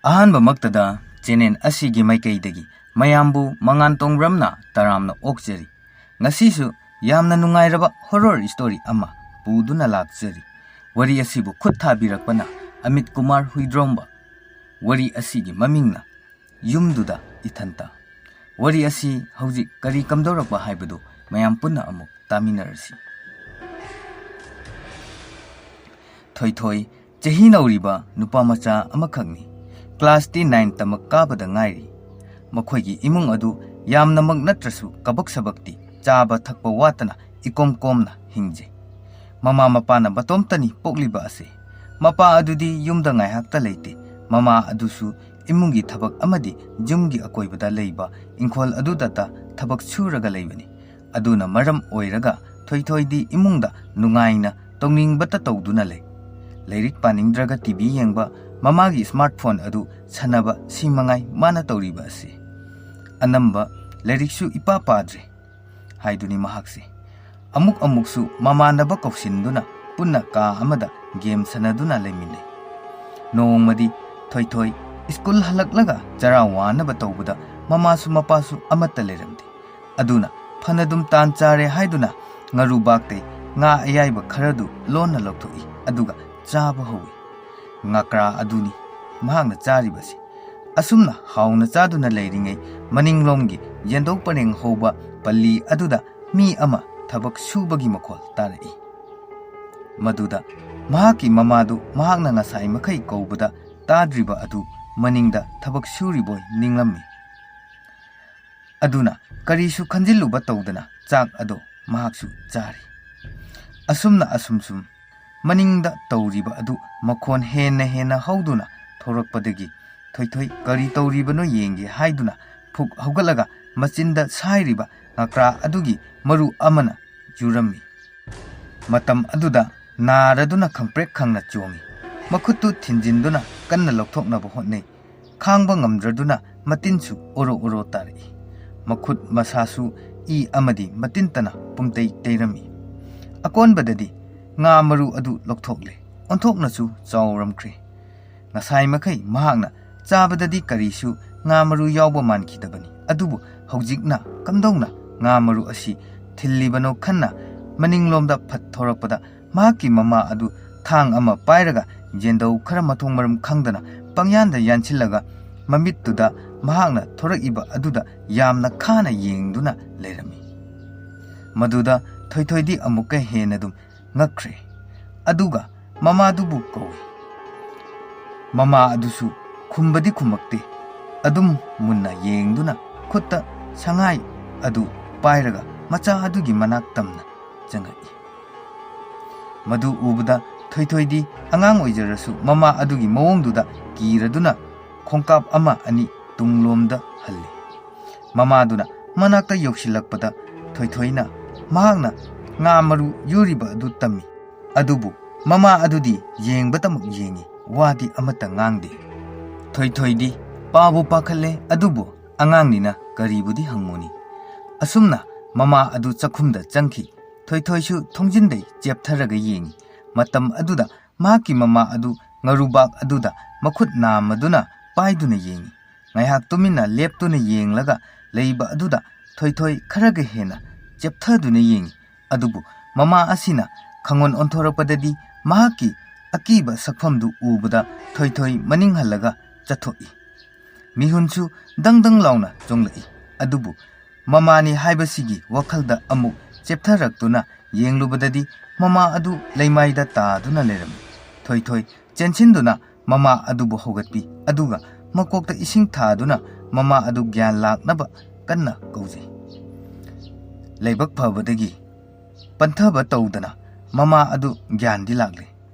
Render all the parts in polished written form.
ꯑꯍꯥꯟꯕꯃꯛꯇꯗ channel ꯑꯁꯤꯒꯤ ꯃꯥꯏꯀꯩꯗꯒꯤ ꯃꯌꯥꯝꯕꯨ ꯃꯉꯥꯟ ꯇꯣꯡꯕ꯭ꯔꯝꯅ ꯇꯔꯥꯝꯅ ꯑꯣꯛꯆꯔꯤ. ꯉꯁꯤꯁꯨ ꯌꯥꯝꯅ ꯅꯨꯡꯉꯥꯏꯔꯕ ꯍꯣꯔꯔ ꯁ꯭ꯇꯣꯔꯤ ꯑꯃ ꯄꯨꯗꯨꯅ ꯂꯥꯛꯆꯔꯤ. ꯋꯥꯔꯤ ꯑꯁꯤꯕꯨ ꯈꯨꯠ ꯊꯥꯕꯤꯔꯛꯄꯅ ꯑꯃꯤꯠ ꯀꯨꯃꯥꯔ ꯍꯨꯏꯗ꯭ꯔꯣꯝꯕ. ꯋꯥꯔꯤ ꯑꯁꯤꯒꯤ ꯃꯃꯤꯡꯅ ꯌꯨꯝꯗꯨꯗ ꯏꯊꯟꯇ. ꯋꯥꯔꯤ ꯑꯁꯤ ꯍꯧꯖꯤꯛ ꯀꯔꯤ ꯀꯝꯗꯧꯔꯛꯄ ꯍꯥꯏꯕꯗꯨ ꯃꯌꯥꯝ ꯄꯨꯟꯅ ꯑꯃꯨꯛ ꯇꯥꯃꯤꯟꯅꯔꯁꯤ. ꯊꯣꯏꯊꯣꯏ ꯆꯍꯤ ꯅꯧꯔꯤꯕ ꯅꯨꯄꯥ ꯃꯆꯥ ꯑꯃꯈꯛꯅꯤ. ꯀ꯭ꯂꯥꯁ T9 ꯇꯃꯛ ꯀꯥꯕꯗ ꯉꯥꯏꯔꯤ. ꯃꯈꯣꯏꯒꯤ ꯏꯃꯨꯡ ꯑꯗꯨ ꯌꯥꯝꯅꯃꯛ ꯅꯠꯇ꯭ꯔꯁꯨ ꯀꯕꯛ ꯁꯕꯛꯇꯤ ꯆꯥꯕ ꯊꯛꯄ ꯋꯥꯠꯇꯅ ꯏꯀꯣꯝ ꯀꯣꯝꯅ ꯍꯤꯡꯖꯩ. ꯃꯃꯥ ꯃꯄꯥꯅ ꯃꯇꯣꯝꯇꯅꯤ ꯄꯣꯛꯂꯤꯕ ꯑꯁꯤ. ꯃꯄꯥ ꯑꯗꯨꯗꯤ ꯌꯨꯝꯗ ꯉꯥꯏꯍꯥꯛꯇ ꯂꯩꯇꯦ. ꯃꯃꯥ ꯑꯗꯨꯁꯨ ꯏꯃꯨꯡꯒꯤ ꯊꯕꯛ ꯑꯃꯗꯤ ꯌꯨꯝꯒꯤ ꯑꯀꯣꯏꯕꯗ ꯂꯩꯕ ꯏꯪꯈꯣꯜ ꯑꯗꯨꯗꯇ ꯊꯕꯛ ꯁꯨꯔꯒ ꯂꯩꯕꯅꯤ. ꯑꯗꯨꯅ ꯃꯔꯝ ꯑꯣꯏꯔꯒ ꯊꯣꯏꯊꯣꯏꯗꯤ ꯏꯃꯨꯡꯗ ꯅꯨꯡꯉꯥꯏꯅ ꯇꯧꯅꯤꯡꯕꯇ ꯇꯧꯗꯨꯅ ꯂꯩ. ꯂꯥꯏꯔꯤꯛ ꯄꯥꯅꯤꯡꯗ꯭ꯔꯒ ꯇꯤꯚꯤ ꯌꯦꯡꯕ, ꯃꯃꯥꯒꯤ ꯁ꯭ꯃꯥꯔꯠꯐꯣꯟ ꯑꯗꯨ ꯁꯥꯟꯅꯕ, ꯁꯤ ꯃꯉꯥꯏ ꯃꯥꯅ ꯇꯧꯔꯤꯕ ꯑꯁꯤ. ꯑꯅꯝꯕ ꯂꯥꯏꯔꯤꯛꯁꯨ ꯏꯄꯥ ꯄꯥꯗ꯭ꯔꯦ ꯍꯥꯏꯗꯨꯅꯤ ꯃꯍꯥꯛꯁꯦ. ꯑꯃꯨꯛꯁꯨ ꯃꯃꯥꯟꯅꯕ ꯀꯧꯁꯤꯟꯗꯨꯅ ꯄꯨꯟꯅ ꯀꯥ ꯑꯃꯗ ꯒꯦꯝ ꯁꯥꯟꯅꯗꯨꯅ ꯂꯩꯃꯤꯟꯅꯩ. ꯅꯣꯡꯃꯗꯤ ꯊꯣꯏꯊꯣꯏ ꯁ꯭ꯀꯨꯜ ꯍꯜꯂꯛꯂꯒ ꯆꯔꯥ ꯋꯥꯅꯕ ꯇꯧꯕꯗ ꯃꯃꯥꯁꯨ ꯃꯄꯥꯁꯨ ꯑꯃꯠꯇ ꯂꯩꯔꯝꯗꯦ. ꯑꯗꯨꯅ ꯐꯅꯗꯨꯝ ꯇꯥꯟ ꯆꯥꯔꯦ ꯍꯥꯏꯗꯨꯅ ꯉꯥꯔꯨꯕꯥꯛꯇꯩ ꯉꯥ ꯑꯌꯥꯏꯕ ꯈꯔꯗꯨ ꯂꯣꯟꯅ ꯂꯧꯊꯣꯛꯏ. ꯑꯗꯨꯒ ꯆꯥꯕ ꯍꯧꯏ. ꯉꯀ꯭ꯔꯥ ꯑꯗꯨꯅꯤ ꯃꯍꯥꯛꯅ ꯆꯥꯔꯤꯕꯁꯤ. ꯑꯁꯨꯝꯅ ꯍꯥꯎꯅ ꯆꯥꯗꯨꯅ ꯂꯩꯔꯤꯉꯩ ꯃꯅꯤꯡꯂꯣꯝꯒꯤ ꯌꯦꯟꯗꯧ ꯄꯔꯦꯡ ꯍꯧꯕ ꯄꯜꯂꯤ ꯑꯗꯨꯗ ꯃꯤ ꯑꯃ ꯊꯕꯛ ꯁꯨꯕꯒꯤ ꯃꯈꯣꯜ ꯇꯥꯔꯛꯏ. ꯃꯗꯨꯗ ꯃꯍꯥꯛꯀꯤ ꯃꯃꯥꯗꯨ ꯃꯍꯥꯛꯅ ꯉꯁꯥꯏ ꯃꯈꯩ ꯀꯧꯕꯗ ꯇꯥꯗ꯭ꯔꯤꯕ ꯑꯗꯨ ꯃꯅꯤꯡꯗ ꯊꯕꯛ ꯁꯨꯔꯤꯕꯣꯏ ꯅꯤꯡꯂꯝꯃꯤ. ꯑꯗꯨꯅ ꯀꯔꯤꯁꯨ ꯈꯟꯖꯤꯜꯂꯨꯕ ꯇꯧꯗꯅ ꯆꯥꯛ ꯑꯗꯣ ꯃꯍꯥꯛꯁꯨ ꯆꯥꯔꯤ. ꯑꯁꯨꯝꯅ ꯑꯁꯨꯝ ꯃꯅꯤꯡꯗ ꯇꯧꯔꯤꯕ ꯑꯗꯨ ꯃꯈꯣꯟ ꯍꯦꯟꯅ ꯍꯧꯗꯨꯅ ꯊꯣꯔꯛꯄꯗꯒꯤ ꯊꯣꯏꯊꯣꯏ ꯀꯔꯤ ꯇꯧꯔꯤꯕꯅꯣ ꯌꯦꯡꯒꯦ ꯍꯥꯏꯗꯨꯅ ꯐꯨꯛ ꯍꯧꯒꯠꯂꯒ ꯃꯆꯤꯟꯗ ꯁꯥꯏꯔꯤꯕ ꯉꯀ꯭ꯔꯥ ꯑꯗꯨꯒꯤ ꯃꯔꯨ ꯑꯃꯅ ꯌꯨꯔꯝꯃꯤ. ꯃꯇꯝ ꯑꯗꯨꯗ ꯅꯥꯔꯗꯨꯅ ꯈꯪꯄ꯭ꯔꯦꯛ ꯈꯪꯅ ꯆꯣꯡꯉꯤ. ꯃꯈꯨꯠꯇꯨ ꯊꯤꯟꯖꯤꯟꯗꯨꯅ ꯀꯟꯅ ꯂꯧꯊꯣꯛꯅꯕ ꯍꯣꯠꯅꯩ. ꯈꯥꯡꯕ ꯉꯝꯗ꯭ꯔꯗꯨꯅ ꯃꯇꯤꯟꯁꯨ ꯑꯣꯔꯣ ꯇꯥꯔꯛꯏ. ꯃꯈꯨꯠ ꯃꯁꯥꯁꯨ ꯏ ꯑꯃꯗꯤ ꯃꯇꯤꯟꯇꯅ ꯄꯨꯝꯇꯩ ꯇꯩꯔꯝꯃꯤ. ꯑꯀꯣꯟꯕꯗꯗꯤ ꯉꯥ ꯃꯔꯨ ꯑꯗꯨ ꯂꯧꯊꯣꯛꯂꯦ. ꯑꯣꯟꯊꯣꯛꯅꯁꯨ ꯆꯥꯎꯔꯝꯈ꯭ꯔꯦ. ꯉꯁꯥꯏ ꯃꯈꯩ ꯃꯍꯥꯛꯅ ꯆꯥꯕꯗꯗꯤ ꯀꯔꯤꯁꯨ ꯉꯥ ꯃꯔꯨ ꯌꯥꯎꯕ ꯃꯥꯟꯈꯤꯗꯕꯅꯤ. ꯑꯗꯨꯕꯨ ꯍꯧꯖꯤꯛꯅ ꯀꯝꯗꯧꯅ ꯉꯥ ꯃꯔꯨ ꯑꯁꯤ ꯊꯤꯜꯂꯤꯕꯅꯣ ꯈꯟꯅ ꯃꯅꯤꯡꯂꯣꯝꯗ ꯐꯠ ꯊꯣꯔꯛꯄꯗ ꯃꯍꯥꯛꯀꯤ ꯃꯃꯥ ꯑꯗꯨ ꯊꯥꯡ ꯑꯃ ꯄꯥꯏꯔꯒ ꯌꯦꯟꯗꯧ ꯈꯔ ꯃꯊꯣꯡ ꯃꯔꯝ ꯈꯪꯗꯅ ꯄꯪꯌꯥꯟꯗ ꯌꯥꯟꯁꯤꯜꯂꯒ ꯃꯃꯤꯠꯇꯨꯗ ꯃꯍꯥꯛꯅ ꯊꯣꯔꯛꯏꯕ ꯑꯗꯨꯗ ꯌꯥꯝꯅ ꯈꯥꯅ ꯌꯦꯡꯗꯨꯅ ꯂꯩꯔꯝꯃꯤ. ꯃꯗꯨꯗ ꯊꯣꯏꯊꯣꯏꯗꯤ ꯑꯃꯨꯛꯀ ꯍꯦꯟꯅꯗꯨꯝ ꯉꯛꯈ꯭ꯔꯦ. ꯑꯗꯨꯒ ꯃꯃꯥꯗꯨꯕꯨ ꯀꯧꯏ. ꯃꯃꯥ ꯑꯗꯨꯁꯨ ꯈꯨꯝꯕꯗꯤ ꯈꯨꯝꯃꯛꯇꯦ. ꯑꯗꯨꯝ ꯃꯨꯟꯅ ꯌꯦꯡꯗꯨꯅ ꯈꯨꯠꯇ ꯁꯉꯥꯏ ꯑꯗꯨ ꯄꯥꯏꯔꯒ ꯃꯆꯥ ꯑꯗꯨꯒꯤ ꯃꯅꯥꯛ ꯇꯝꯅ ꯆꯪꯉꯛꯏ. ꯃꯗꯨ ꯎꯕꯗ ꯊꯣꯏꯊꯣꯏꯗꯤ ꯑꯉꯥꯡ ꯑꯣꯏꯖꯔꯁꯨ ꯃꯃꯥ ꯑꯗꯨꯒꯤ ꯃꯑꯣꯡꯗꯨꯗ ꯀꯤꯔꯗꯨꯅ ꯈꯣꯡꯀꯥꯞ ꯑꯃ ꯑꯅꯤ ꯇꯨꯡꯂꯣꯝꯗ ꯍꯜꯂꯤ. ꯃꯃꯥꯗꯨꯅ ꯃꯅꯥꯛꯇ ꯌꯧꯁꯤꯜꯂꯛꯄꯗ ꯊꯣꯏꯊꯣꯏꯅ ꯃꯍꯥꯛꯅ ꯉꯥ ꯃꯔꯨ ꯌꯨꯔꯤꯕ ꯑꯗꯨ ꯇꯝꯃꯤ. ꯑꯗꯨꯕꯨ ꯃꯃꯥ ꯑꯗꯨꯗꯤ ꯌꯦꯡꯕꯇꯃꯛ ꯌꯦꯡꯉꯤ. ꯋꯥꯗꯤ ꯑꯃꯠꯇ ꯉꯥꯡꯗꯦ. ꯊꯣꯏꯊꯣꯏꯗꯤ ꯄꯥꯕꯨ ꯄꯥꯈꯠꯂꯦ. ꯑꯗꯨꯕꯨ ꯑꯉꯥꯡꯅꯤꯅ ꯀꯔꯤꯕꯨꯗꯤ ꯍꯪꯉꯨꯅꯤ. ꯑꯁꯨꯝꯅ ꯃꯃꯥ ꯑꯗꯨ ꯆꯥꯛꯈꯨꯝꯗ ꯆꯪꯈꯤ. ꯊꯣꯏꯊꯣꯏꯁꯨ ꯊꯣꯡꯖꯤꯟꯗꯩ ꯆꯦꯞꯊꯔꯒ ꯌꯦꯡꯉꯤ. ꯃꯇꯝ ꯑꯗꯨꯗ ꯃꯍꯥꯛꯀꯤ ꯃꯃꯥ ꯑꯗꯨ ꯉꯥꯔꯨꯕꯥꯛ ꯑꯗꯨꯗ ꯃꯈꯨꯠ ꯅꯥꯝꯃꯗꯨꯅ ꯄꯥꯏꯗꯨꯅ ꯌꯦꯡꯉꯤ. ꯉꯥꯏꯍꯥꯛ ꯇꯨꯃꯤꯟꯅ ꯂꯦꯞꯇꯨꯅ ꯌꯦꯡꯂꯒ ꯂꯩꯕ ꯑꯗꯨꯗ ꯊꯣꯏꯊꯣꯏ ꯈꯔꯒ ꯍꯦꯟꯅ ꯆꯦꯞꯊꯗꯨꯅ ꯌꯦꯡꯉꯤ. ꯑꯗꯨꯕꯨ ꯃꯃꯥ ꯑꯁꯤꯅ ꯈꯪꯑꯣꯟ ꯑꯣꯟꯊꯣꯔꯛꯄꯗꯗꯤ ꯃꯍꯥꯛꯀꯤ ꯑꯀꯤꯕ ꯁꯛꯐꯝꯗꯨ ꯎꯕꯗ ꯊꯣꯏꯊꯣꯏ ꯃꯅꯤꯡ ꯍꯜꯂꯒ ꯆꯠꯊꯣꯛꯏ. ꯃꯤꯍꯨꯟꯁꯨ ꯗꯪ ꯂꯥꯎꯅ ꯆꯣꯡꯂꯛꯏ. ꯑꯗꯨꯕꯨ ꯃꯃꯥꯅꯤ ꯍꯥꯏꯕꯁꯤꯒꯤ ꯋꯥꯈꯜꯗ ꯑꯃꯨꯛ ꯆꯦꯞꯊꯔꯛꯇꯨꯅ ꯌꯦꯡꯂꯨꯕꯗꯗꯤ ꯃꯃꯥ ꯑꯗꯨ ꯂꯩꯃꯥꯏꯗ ꯇꯥꯗꯨꯅ ꯂꯩꯔꯝꯃꯤ. ꯊꯣꯏꯊꯣꯏ ꯆꯦꯟꯁꯤꯟꯗꯨꯅ ꯃꯃꯥ ꯑꯗꯨꯕꯨ ꯍꯧꯒꯠꯄꯤ. ꯑꯗꯨꯒ ꯃꯀꯣꯛꯇ ꯏꯁꯤꯡ ꯊꯥꯗꯨꯅ ꯃꯃꯥ ꯑꯗꯨ ꯒ꯭ꯌꯥꯟ ꯂꯥꯛꯅꯕ ꯀꯟꯅ ꯀꯧꯖꯩ. ꯂꯥꯏꯕꯛ ꯐꯕꯗꯒꯤ ꯄꯟꯊꯕ ꯇꯧꯗꯅ ꯃꯃꯥ ꯑꯗꯨ ꯒ꯭ꯌꯥꯟꯗꯤ ꯂꯥꯛꯂꯦ.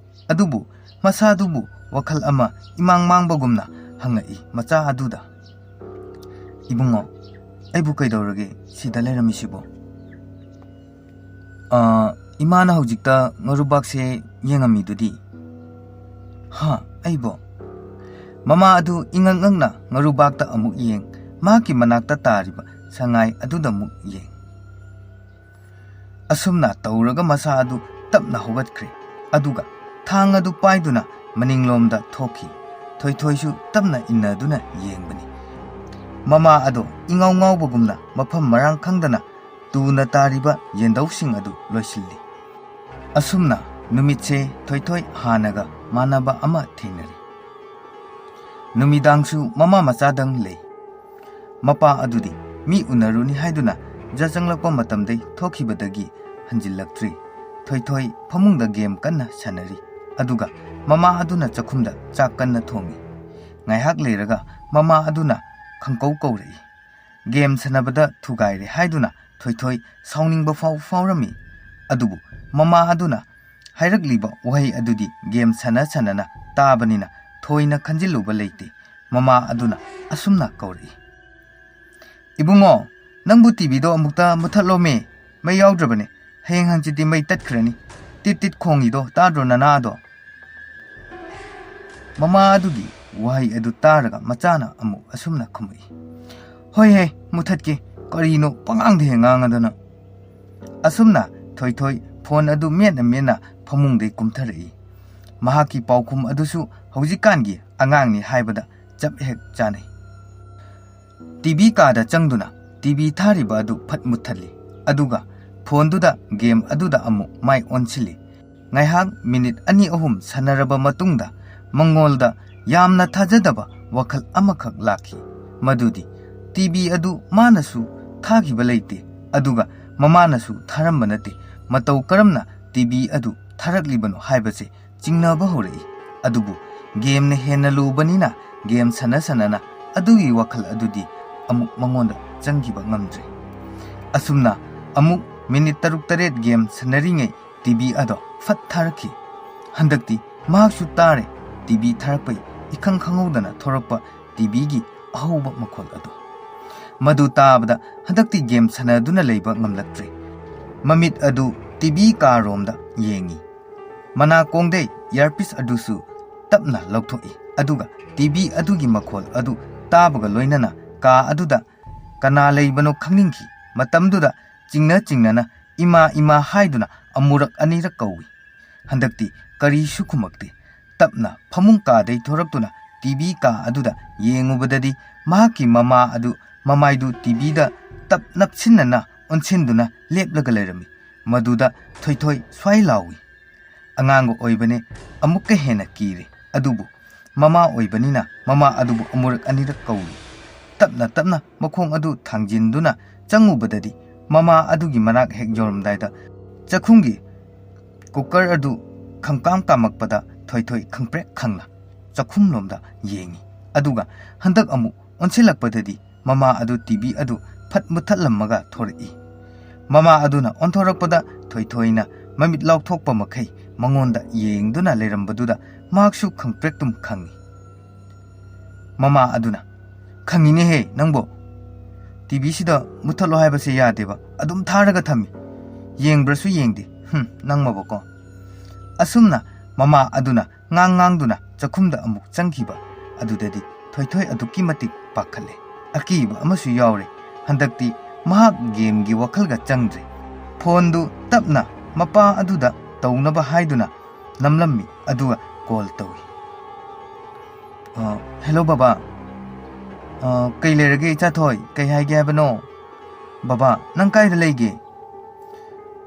ꯑꯗꯨꯕꯨ ꯃꯁꯥꯗꯨꯕꯨ ꯋꯥꯈꯜ ꯑꯃ ꯏꯃꯥꯡ ꯃꯥꯡꯕꯒꯨꯝꯅ ꯍꯪꯉꯛꯏ ꯃꯆꯥ ꯑꯗꯨꯗ, "ꯏꯕꯨꯡꯉꯣ, ꯑꯩꯕꯨ ꯀꯩꯗꯧꯔꯒꯦ ꯁꯤꯗ ꯂꯩꯔꯝꯃꯤꯁꯤꯕꯣ?" "ꯏꯃꯥꯅ ꯍꯧꯖꯤꯛꯇ ꯉꯥꯔꯨꯕꯥꯛꯁꯦ ꯌꯦꯡꯉꯝꯃꯤꯗꯨꯗꯤ." "ꯍꯥ, ꯑꯩꯕꯣ?" ꯃꯃꯥ ꯑꯗꯨ ꯏꯉꯛ ꯉꯛꯅ ꯉꯥꯔꯨꯕꯥꯛꯇ ꯑꯃꯨꯛ ꯌꯦꯡ, ꯃꯍꯥꯛꯀꯤ ꯃꯅꯥꯛꯇ ꯇꯥꯔꯤꯕ ꯁꯉꯥꯏ ꯑꯗꯨꯗ ꯑꯃꯨꯛ ꯌꯦꯡ. ꯑꯁꯨꯝꯅ ꯇꯧꯔꯒ ꯃꯁꯥ ꯑꯗꯨ ꯇꯞꯅ ꯍꯧꯒꯠꯈ꯭ꯔꯦ. ꯑꯗꯨꯒ ꯊꯥꯡ ꯑꯗꯨ ꯄꯥꯏꯗꯨꯅ ꯃꯅꯤꯡꯂꯣꯝꯗ ꯊꯣꯛꯈꯤ. ꯊꯣꯏꯊꯣꯏꯁꯨ ꯇꯞꯅ ꯏꯟꯅꯗꯨꯅ ꯌꯦꯡꯕꯅꯤ꯫ ꯃꯃꯥ ꯑꯗꯣ ꯏꯉꯥꯎ ꯉꯥꯎꯕꯒꯨꯝꯅ ꯃꯐꯝ ꯃꯔꯥꯡ ꯈꯪꯗꯅ ꯇꯨꯅ ꯇꯥꯔꯤꯕ ꯌꯦꯟꯗꯧꯁꯤꯡ ꯑꯗꯨ ꯂꯣꯏꯁꯤꯜꯂꯤ꯫ ꯑꯁꯨꯝꯅ ꯅꯨꯃꯤꯠꯁꯦ ꯊꯣꯏꯊꯣꯏ ꯍꯥꯟꯅꯒ ꯃꯥꯟꯅꯕ ꯑꯃ ꯊꯦꯡꯅꯔꯤ꯫ ꯅꯨꯃꯤꯗꯥꯡꯁꯨ ꯃꯃꯥ ꯃꯆꯥꯗꯪ ꯂꯩ꯫ ꯃꯄꯥ ꯑꯗꯨꯗꯤ ꯃꯤ ꯎꯅꯔꯨꯅꯤ ꯍꯥꯏꯗꯨꯅ ꯆꯪꯂꯛꯄ ꯃꯇꯝꯗꯩ ꯊꯣꯛꯈꯤꯕꯗꯒꯤ ꯍꯟꯖꯤꯜꯂꯛꯇ꯭ꯔꯤ꯫ ꯊꯣꯏꯊꯣꯏ ꯐꯃꯨꯡꯗ ꯒꯦꯝ ꯀꯟꯅ ꯁꯥꯟꯅꯔꯤ꯫ ꯑꯗꯨꯒ ꯃꯃꯥ ꯑꯗꯨꯅ ꯆꯥꯛꯈꯨꯝꯗ ꯆꯥꯛ ꯀꯟꯅ ꯊꯣꯡꯉꯤ꯫ ꯉꯥꯏꯍꯥꯛ ꯂꯩꯔꯒ ꯃꯃꯥ ꯑꯗꯨꯅ ꯈꯪꯀꯧ ꯀꯧꯔꯛꯏ꯫ ꯒꯦꯝ ꯁꯥꯟꯅꯕꯗ ꯊꯨꯒꯥꯏꯔꯦ ꯍꯥꯏꯗꯨꯅ ꯊꯣꯏꯊꯣꯏ ꯁꯥꯎꯅꯤꯡꯕ ꯐꯥꯎꯔꯝꯃꯤ꯫ ꯑꯗꯨꯕꯨ ꯃꯃꯥ ꯑꯗꯨꯅ ꯍꯥꯏꯔꯛꯂꯤꯕ ꯋꯥꯍꯩ ꯑꯗꯨꯗꯤ ꯒꯦꯝ ꯁꯥꯟꯅ ꯇꯥꯕꯅꯤꯅ ꯊꯣꯏꯅ ꯈꯟꯖꯤꯜꯂꯨꯕ ꯂꯩꯇꯦ꯫ ꯃꯃꯥ ꯑꯗꯨꯅ ꯑꯁꯨꯝꯅ ꯀꯧꯔꯛꯏ, "ꯏꯕꯨꯡꯉꯣ, ꯅꯪꯕꯨ ꯇꯤꯚꯤꯗꯣ ꯑꯃꯨꯛꯇ ꯃꯨꯠꯊꯠꯂꯣꯃꯦ, ꯃꯩ ꯌꯥꯎꯗ꯭ꯔꯕꯅꯦ꯫ ꯍꯌꯦꯡ ꯍꯪꯆꯤꯠꯇꯤ ꯃꯩ ꯇꯠꯈ꯭ꯔꯅꯤ꯫ ꯇꯤꯠ ꯇꯤꯠ ꯈꯣꯡꯉꯤꯗꯣ ꯇꯥꯗ꯭ꯔꯣ ꯅꯅꯥꯗꯣ?" ꯃꯃꯥ ꯑꯗꯨꯒꯤ ꯋꯥꯍꯩ ꯑꯗꯨ ꯇꯥꯔꯒ ꯃꯆꯥꯅ ꯑꯃꯨꯛ ꯑꯁꯨꯝꯅ ꯈꯨꯝꯃꯛꯏ, "ꯍꯣꯏꯍꯦ, ꯃꯨꯠꯊꯠꯀꯦ, ꯀꯔꯤꯅꯣ ꯄꯉꯥꯡꯗ ꯍꯦꯛ ꯉꯥꯡꯉꯗꯅ." ꯑꯁꯨꯝꯅ ꯊꯣꯏꯊꯣꯏ ꯐꯣꯟ ꯑꯗꯨ ꯃꯦꯠꯅ ꯐꯃꯨꯡꯗꯩ ꯀꯨꯝꯊꯔꯛꯏ꯫ ꯃꯍꯥꯛꯀꯤ ꯄꯥꯎꯈꯨꯝ ꯑꯗꯨꯁꯨ ꯍꯧꯖꯤꯛꯀꯥꯟꯒꯤ ꯑꯉꯥꯡꯅꯤ ꯍꯥꯏꯕꯗ ꯆꯞ ꯍꯦꯛ ꯆꯥꯅꯩ꯫ ꯇꯤꯚꯤ ꯀꯥꯗ ꯆꯪꯗꯨꯅ ꯇꯤꯚꯤ ꯊꯥꯔꯤꯕ ꯑꯗꯨ ꯐꯠ ꯃꯨꯠꯊꯠꯂꯤ꯫ ꯑꯗꯨꯒ ꯐꯣꯟꯗꯨꯗ ꯒꯦꯝ ꯑꯗꯨꯗ ꯑꯃꯨꯛ ꯃꯥꯏ ꯑꯣꯟꯁꯤꯜꯂꯤ꯫ ꯉꯥꯏꯍꯥꯛ ꯃꯤꯅꯤꯠ 2-3 ꯁꯥꯟꯅꯔꯕ ꯃꯇꯨꯡꯗ ꯃꯉꯣꯟꯗ ꯌꯥꯝꯅ ꯊꯥꯖꯗꯕ ꯋꯥꯈꯜ ꯑꯃꯈꯛ ꯂꯥꯛꯈꯤ꯫ ꯃꯗꯨꯗꯤ ꯇꯤꯚꯤ ꯑꯗꯨ ꯃꯥꯅꯁꯨ ꯊꯥꯈꯤꯕ ꯂꯩꯇꯦ, ꯑꯗꯨꯒ ꯃꯃꯥꯅꯁꯨ ꯊꯥꯔꯝꯕ ꯅꯠꯇꯦ꯫ ꯃꯇꯧ ꯀꯔꯝꯅ ꯇꯤꯚꯤ ꯑꯗꯨ ꯊꯥꯔꯛꯂꯤꯕꯅꯣ ꯍꯥꯏꯕꯁꯦ ꯆꯤꯡꯅꯕ ꯍꯧꯔꯛꯏ꯫ ꯑꯗꯨꯕꯨ ꯒꯦꯝꯅ ꯍꯦꯟꯅ ꯂꯨꯕꯅꯤꯅ ꯒꯦꯝ ꯁꯥꯟꯅꯅ ꯑꯗꯨꯒꯤ ꯋꯥꯈꯜ ꯑꯗꯨꯗꯤ ꯑꯃꯨꯛ ꯃꯉꯣꯟꯗ ꯆꯪꯈꯤꯕ ꯉꯝꯗ꯭ꯔꯦ꯫ ꯑꯁꯨꯝꯅ ꯑꯃꯨꯛ ꯃꯤꯅꯤꯠ 6-7 ꯒꯦꯝ ꯁꯥꯟꯅꯔꯤꯉꯩ ꯇꯤꯚꯤ ꯑꯗꯣ ꯐꯠ ꯊꯥꯔꯛꯈꯤ꯫ ꯍꯟꯗꯛꯇꯤ ꯃꯍꯥꯛꯁꯨ ꯇꯥꯔꯦ ꯇꯤꯚꯤ ꯊꯥꯔꯛꯄꯩ ꯏꯈꯪ ꯈꯪꯍꯧꯗꯅ ꯊꯣꯔꯛꯄ ꯇꯤꯚꯤꯒꯤ ꯑꯍꯧꯕ ꯃꯈꯣꯜ ꯑꯗꯨ꯫ ꯃꯗꯨ ꯇꯥꯕꯗ ꯍꯟꯗꯛꯇꯤ ꯒꯦꯝ ꯁꯥꯟꯅꯗꯨꯅ ꯂꯩꯕ ꯉꯝꯂꯛꯇ꯭ꯔꯦ꯫ ꯃꯃꯤꯠ ꯑꯗꯨ ꯇꯤꯚꯤ ꯀꯥꯔꯣꯝꯗ ꯌꯦꯡꯉꯤ꯫ ꯃꯅꯥꯀꯣꯡꯗꯩ ꯏꯌꯥꯔꯄꯤꯁ ꯑꯗꯨꯁꯨ ꯇꯞꯅ ꯂꯧꯊꯣꯛꯏ꯫ ꯑꯗꯨꯒ ꯇꯤꯚꯤ ꯑꯗꯨꯒꯤ ꯃꯈꯣꯜ ꯑꯗꯨ ꯇꯥꯕꯒ ꯂꯣꯏꯅꯅ ꯀꯥ ꯑꯗꯨꯗ ꯀꯅꯥ ꯂꯩꯕꯅꯣ ꯈꯪꯅꯤꯡꯈꯤ꯫ ꯃꯇꯝꯗꯨꯗ ꯆꯤꯡꯅꯅ "ꯏꯃꯥ ꯏꯃꯥ" ꯍꯥꯏꯗꯨꯅ ꯑꯃꯨꯔꯛ ꯑꯅꯤꯔꯛ ꯀꯧꯏ꯫ ꯍꯟꯗꯛꯇꯤ ꯀꯔꯤꯁꯨ ꯈꯨꯝꯃꯛꯇꯦ꯫ ꯇꯞꯅ ꯐꯃꯨꯡ ꯀꯥꯗꯩ ꯊꯣꯔꯛꯇꯨꯅ ꯇꯤꯚꯤ ꯀꯥ ꯑꯗꯨꯗ ꯌꯦꯡꯉꯨꯕꯗꯗꯤ ꯃꯍꯥꯛꯀꯤ ꯃꯃꯥ ꯑꯗꯨ ꯃꯃꯥꯏꯗꯨ ꯇꯤꯚꯤꯗ ꯇꯞ ꯅꯞꯁꯤꯟꯅꯅ ꯑꯣꯟꯁꯤꯟꯗꯨꯅ ꯂꯦꯞꯂꯒ ꯂꯩꯔꯝꯃꯤ꯫ ꯃꯗꯨꯗ ꯊꯣꯏꯊꯣꯏ ꯁ꯭ꯋꯥꯏ ꯂꯥꯎꯏ꯫ ꯑꯉꯥꯡꯒ ꯑꯣꯏꯕꯅꯦ, ꯑꯃꯨꯛꯀ ꯍꯦꯟꯅ ꯀꯤꯔꯦ꯫ ꯑꯗꯨꯕꯨ ꯃꯃꯥ ꯑꯣꯏꯕꯅꯤꯅ ꯃꯃꯥ ꯑꯗꯨꯕꯨ ꯑꯃꯨꯔꯛ ꯑꯅꯤꯔꯛ ꯀꯧꯏ꯫ ꯇꯞꯅ ꯃꯈꯣꯡ ꯑꯗꯨ ꯊꯥꯡꯖꯤꯟꯗꯨꯅ ꯆꯪꯉꯨꯕꯗꯗꯤ ꯃꯃꯥ ꯑꯗꯨꯒꯤ ꯃꯅꯥꯛ ꯍꯦꯛ ꯌꯧꯔꯝꯗꯥꯏꯗ ꯆꯥꯛꯈꯨꯝꯒꯤ ꯀꯨꯀꯔ ꯑꯗꯨ ꯈꯪꯀꯥꯝ ꯀꯥꯝꯃꯛꯄꯗ ꯊꯣꯏꯊꯣꯏ ꯈꯪꯄ꯭ꯔꯦꯛ ꯈꯪꯅ ꯆꯥꯛꯈꯨꯝꯂꯣꯝꯗ ꯌꯦꯡꯉꯤ꯫ ꯑꯗꯨꯒ ꯍꯟꯗꯛ ꯑꯃꯨꯛ ꯑꯣꯟꯁꯤꯜꯂꯛꯄꯗꯗꯤ ꯃꯃꯥ ꯑꯗꯨ ꯇꯤꯚꯤ ꯑꯗꯨ ꯐꯠ ꯃꯨꯠꯊꯠꯂꯝꯃꯒ ꯊꯣꯔꯛꯏ꯫ ꯃꯃꯥ ꯑꯗꯨꯅ ꯑꯣꯟꯊꯣꯔꯛꯄꯗ ꯊꯣꯏꯊꯣꯏꯅ ꯃꯃꯤꯠ ꯂꯥꯎꯊꯣꯛꯄ ꯃꯈꯩ ꯃꯉꯣꯟꯗ ꯌꯦꯡꯗꯨꯅ ꯂꯩꯔꯝꯕꯗꯨꯗ ꯃꯍꯥꯛꯁꯨ ꯈꯪꯄ꯭ꯔꯦꯛꯇꯨꯝ ꯈꯪꯉꯤ꯫ ꯃꯃꯥ ꯑꯗꯨꯅ, "ꯈꯪꯉꯤꯅꯦꯍꯦ ꯅꯪꯕꯣ, ꯇꯤꯚꯤꯁꯤꯗ ꯃꯨꯠꯊꯠꯂꯣ ꯍꯥꯏꯕꯁꯦ ꯌꯥꯗꯦꯕ, ꯑꯗꯨꯝ ꯊꯥꯔꯒ ꯊꯝꯃꯤ, ꯌꯦꯡꯕ꯭ꯔꯁꯨ ꯌꯦꯡꯗꯦ, ꯅꯪꯃꯕꯀꯣ." ꯑꯁꯨꯝꯅ ꯃꯃꯥ ꯑꯗꯨꯅ ꯉꯥꯡꯗꯨꯅ ꯆꯥꯛꯈꯨꯝꯗ ꯑꯃꯨꯛ ꯆꯪꯈꯤꯕ ꯑꯗꯨꯗꯗꯤ ꯊꯣꯏꯊꯣꯏ ꯑꯗꯨꯛꯀꯤ ꯃꯇꯤꯛ ꯄꯥꯈꯠꯂꯦ꯫ ꯑꯀꯤꯕ ꯑꯃꯁꯨ ꯌꯥꯎꯔꯦ꯫ ꯍꯟꯗꯛꯇꯤ ꯃꯍꯥꯛ ꯒꯦꯝꯒꯤ ꯋꯥꯈꯜꯒ ꯆꯪꯗ꯭ꯔꯦ꯫ ꯐꯣꯟꯗꯨ ꯇꯞꯅ ꯃꯄꯥ ꯑꯗꯨꯗ ꯇꯧꯅꯕ ꯍꯥꯏꯗꯨꯅ ꯅꯝꯂꯝꯃꯤ꯫ ꯑꯗꯨꯒ ꯀꯣꯜ ꯇꯧꯏ꯫ "ꯍꯦꯜꯂꯣ ꯕꯕꯥ, ꯀꯩ ꯂꯩꯔꯒꯦ ꯏꯆꯥꯊꯣꯏ, ꯀꯩ ꯍꯥꯏꯒꯦ ꯍꯥꯏꯕꯅꯣ? ꯕꯕꯥ, ꯅꯪ ꯀꯥꯏꯗ ꯂꯩꯒꯦ?"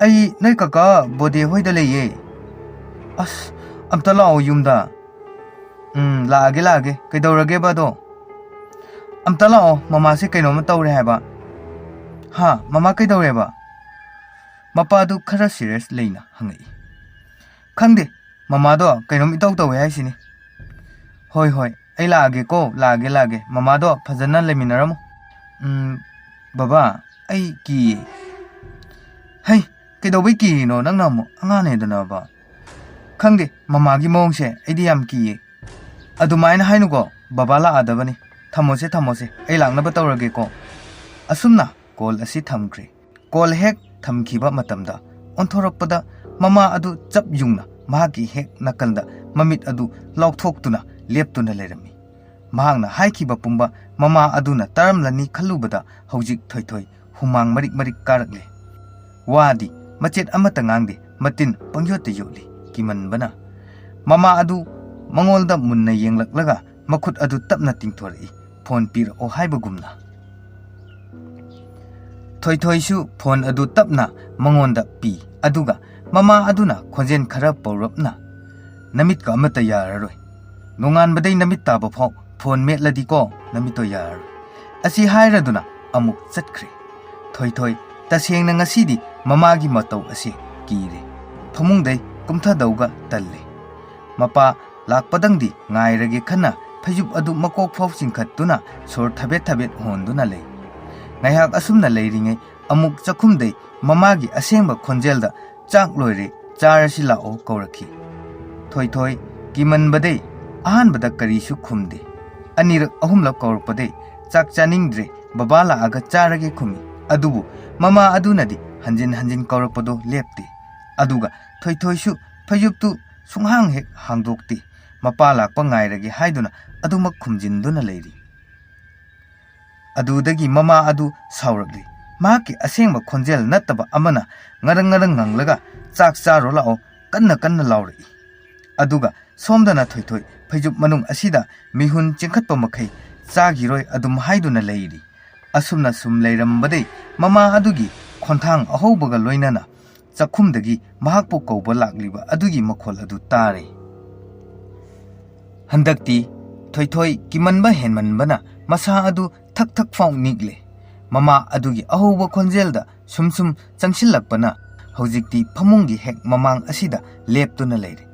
"ꯑꯩ ꯅꯣꯏ ꯀꯀꯥ ꯕꯣꯗꯦ ꯍꯣꯏꯗ ꯂꯩꯌꯦ." "ꯑꯁ, ꯑꯝꯇ ꯂꯥꯛꯑꯣ ꯌꯨꯝꯗ." ꯂꯥꯛꯑꯒꯦ. ꯀꯩꯗꯧꯔꯒꯦꯕ ꯑꯗꯣ?" "ꯑꯝꯇ ꯂꯥꯛꯑꯣ, ꯃꯃꯥꯁꯦ ꯀꯩꯅꯣꯝꯃ ꯇꯧꯔꯦ ꯍꯥꯏꯕ." "ꯍꯥ, ꯃꯃꯥ ꯀꯩꯗꯧꯔꯦꯕ?" ꯃꯄꯥꯗꯨ ꯈꯔ ꯁꯤꯔꯤꯌꯁ ꯂꯩꯅ ꯍꯪꯉꯛꯏ꯫ "ꯈꯪꯗꯦ, ꯃꯃꯥꯗꯣ ꯀꯩꯅꯣꯝ ꯏꯇꯧ ꯇꯧꯋꯦ ꯍꯥꯏꯁꯤꯅꯤ." ꯍꯣꯏ, ꯑꯩ ꯂꯥꯛꯑꯒꯦꯀꯣ, ꯂꯥꯛꯑꯒꯦ. ꯃꯃꯥꯗꯣ ꯐꯖꯅ ꯂꯩꯃꯤꯟꯅꯔꯝꯃꯨ." "ꯕꯕꯥ, ꯑꯩ ꯀꯤꯌꯦ." "ꯍꯩ, ꯀꯩꯗꯧꯕꯩ ꯀꯤꯔꯤꯅꯣ ꯅꯪꯅ ꯑꯃꯨꯛ? ꯑꯉꯥꯡꯅꯦꯗꯅꯕ." "ꯈꯪꯗꯦ, ꯃꯃꯥꯒꯤ ꯃꯑꯣꯡꯁꯦ ꯑꯩꯗꯤ ꯌꯥꯝ ꯀꯤꯌꯦ." "ꯑꯗꯨꯃꯥꯏꯅ ꯍꯥꯏꯅꯨꯀꯣ, ꯕꯕꯥ ꯂꯥꯛꯑꯗꯕꯅꯤ. ꯊꯝꯃꯣꯁꯦ, ꯑꯩ ꯂꯥꯛꯅꯕ ꯇꯧꯔꯒꯦꯀꯣ." ꯑꯁꯨꯝꯅ ꯀꯣꯜ ꯑꯁꯤ ꯊꯝꯈ꯭ꯔꯦ꯫ ꯀꯣꯜ ꯍꯦꯛ ꯊꯝꯈꯤꯕ ꯃꯇꯝꯗ ꯑꯣꯟꯊꯣꯔꯛꯄꯗ ꯃꯃꯥ ꯑꯗꯨ ꯆꯞ ꯌꯨꯡꯅ ꯃꯍꯥꯛꯀꯤ ꯍꯦꯛ ꯅꯥꯀꯜꯗ ꯃꯃꯤꯠ ꯑꯗꯨ ꯂꯥꯎꯊꯣꯛꯇꯨꯅ ꯂꯦꯞꯇꯨꯅ ꯂꯩꯔꯝꯃꯤ꯫ ꯃꯍꯥꯛꯅ ꯍꯥꯏꯈꯤꯕ ꯄꯨꯝꯕ ꯃꯃꯥ ꯑꯗꯨꯅ ꯇꯥꯔꯝꯂꯅꯤ ꯈꯜꯂꯨꯕꯗ ꯍꯧꯖꯤꯛ ꯊꯣꯏꯊꯣꯏ ꯍꯨꯃꯥꯡ ꯃꯔꯤꯛ ꯀꯥꯔꯛꯂꯦ꯫ ꯋꯥꯗꯤ ꯃꯆꯦꯠ ꯑꯃꯠꯇ ꯉꯥꯡꯗꯦ, ꯃꯇꯤꯟ ꯄꯪꯌꯣꯠꯇ ꯌꯣꯠꯂꯤ ꯀꯤꯃꯟꯕꯅ꯫ ꯃꯃꯥ ꯑꯗꯨ ꯃꯉꯣꯟꯗ ꯃꯨꯟꯅ ꯌꯦꯡꯂꯛꯂꯒ मखुत अदु तपना तिंगथोरई फोन पिरओ हाइबगुमना थोइथोइसु फोन अदु तपना मंगोंदा पी अदुगा ममा अदुना खोजेन खरा पौरपना नमित का अमता याररोय नोंगान बदई नमित ताब फाउ फोन मेटलदी को नमितो याररोय असी हाइरदुना अमुक चटख्रे थोइथोइ तसेंगना ngasiदी ममागी मतौ असे कीरे फमुंगदै कुमथादौगा तल्ले मपा लाकपदंदी ngairage खन्ना फैजुब अदु मकोक फाउ चिंखत्तुना सोर थबेत थबेत होंदुना लै ngaiहak असुमना लैरिङै अमुक चखुमदै ममागी असेंबा खोंजेलदा चाक लोइरे चारसि लाओ कौरखी थोइथोइ किमनबदै अहानबदा करिसु खुमदे अनिरक अहुमलक कौरपदै चाक चानिंद्रे बाबा लाआगा चारगे खुमी अदुबु ममा अदुनदी हंजिन हंजिन कौरपदो लेपते अदुगा थोइथोइसु फैजुबतु सुंहांग हेक हांगदोक्ते मपा लाकपा ngairage हाइदुना अदुमक खुमजिनदुना लैरि अदुदगी ममा अदु सावरगले माकी असेंबा खोंजेल नत्तबा अमना ngarang ngarang nganglaga चाक चारो लाओ कन्ना कन्ना लाउरई अदुगा सोमदना थोइथोइ फैजुब मनुंग असिदा मिहुन चिंखतपा मखै चागिरोय अदुम हाइदुना लैरि असुमना सुम लैरमबदै ममा अदुगी खोंथांग अहौबगा लोइनाना चखुमदगी महाकपो कौबा लाक्लिबा अदुगी मखोल अदु तारे हंदक्ति थोइथोइ किमनबा हेनमनबना मसा अदु थक थक फाउ निगले ममा अदुगी अहौबा खोंजेलदा सुम सुम चंगसिलकपना हौजिक्ति फमुंगी हेक ममांग असिदा लेपतुना लैरे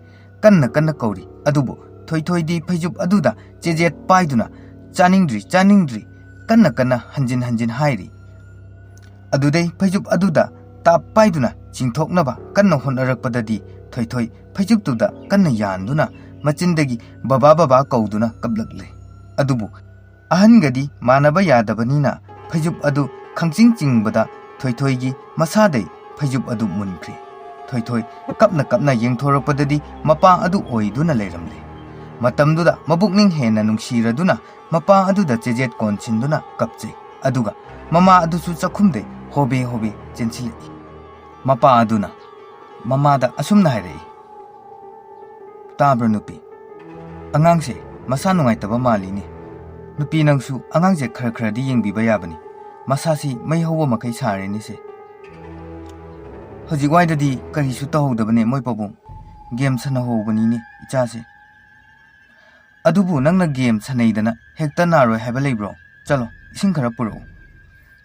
कन्ना कन्ना कौरी अदुबो थोइथोइदी फैजुब अदुदा चेजेत पाइदुना चानिंद्री कन्ना कन्ना हंजिन हंजिन हाइरी अदुदै फैजुब अदुदा ताप पाइदुना चिंथोकनबा कन्ना होनरकपददी थोइथोइ फैजुबतुदा कन्ना यानदुना मचिंदगी बाबा बाबा कौदुना कबलकले अदुबु अहनगदी मानबा यादबनीना फैजुब अदु खंचिंग चिंगबदा थोइथोइगी मसादै फैजुब अदु मुनख्रे थोइथोइ कपना कपना येंथोरपददी मपा अदु ओइदुना लैरमले मतमदुदा मबुकनिंग हेना नुंगसिरदुना मपा अदुदा चेजेत कोनसिंदुना कपचे अदुगा ममा अदुसु चखुमदे होबे होबे चेंसिले मपा अदुना ममादा असुमना हाइरई ताब्र नुपी अंगांगसे मसा नुंगाइतबा मालिनी नुपी नंगसु अंगांगसे खर खरदी येंबिबा याबनी मसासी मै हौबा मखै सारेनिसे हजिगवाइददी करिसु तहौदबने मोय पबुं गेम सनहौबनीने इचासे अदुबु नंगना गेम सनैदना हेक्ता नारोय हाइबा लेब्रो चलो इसिंग खरा पुरौ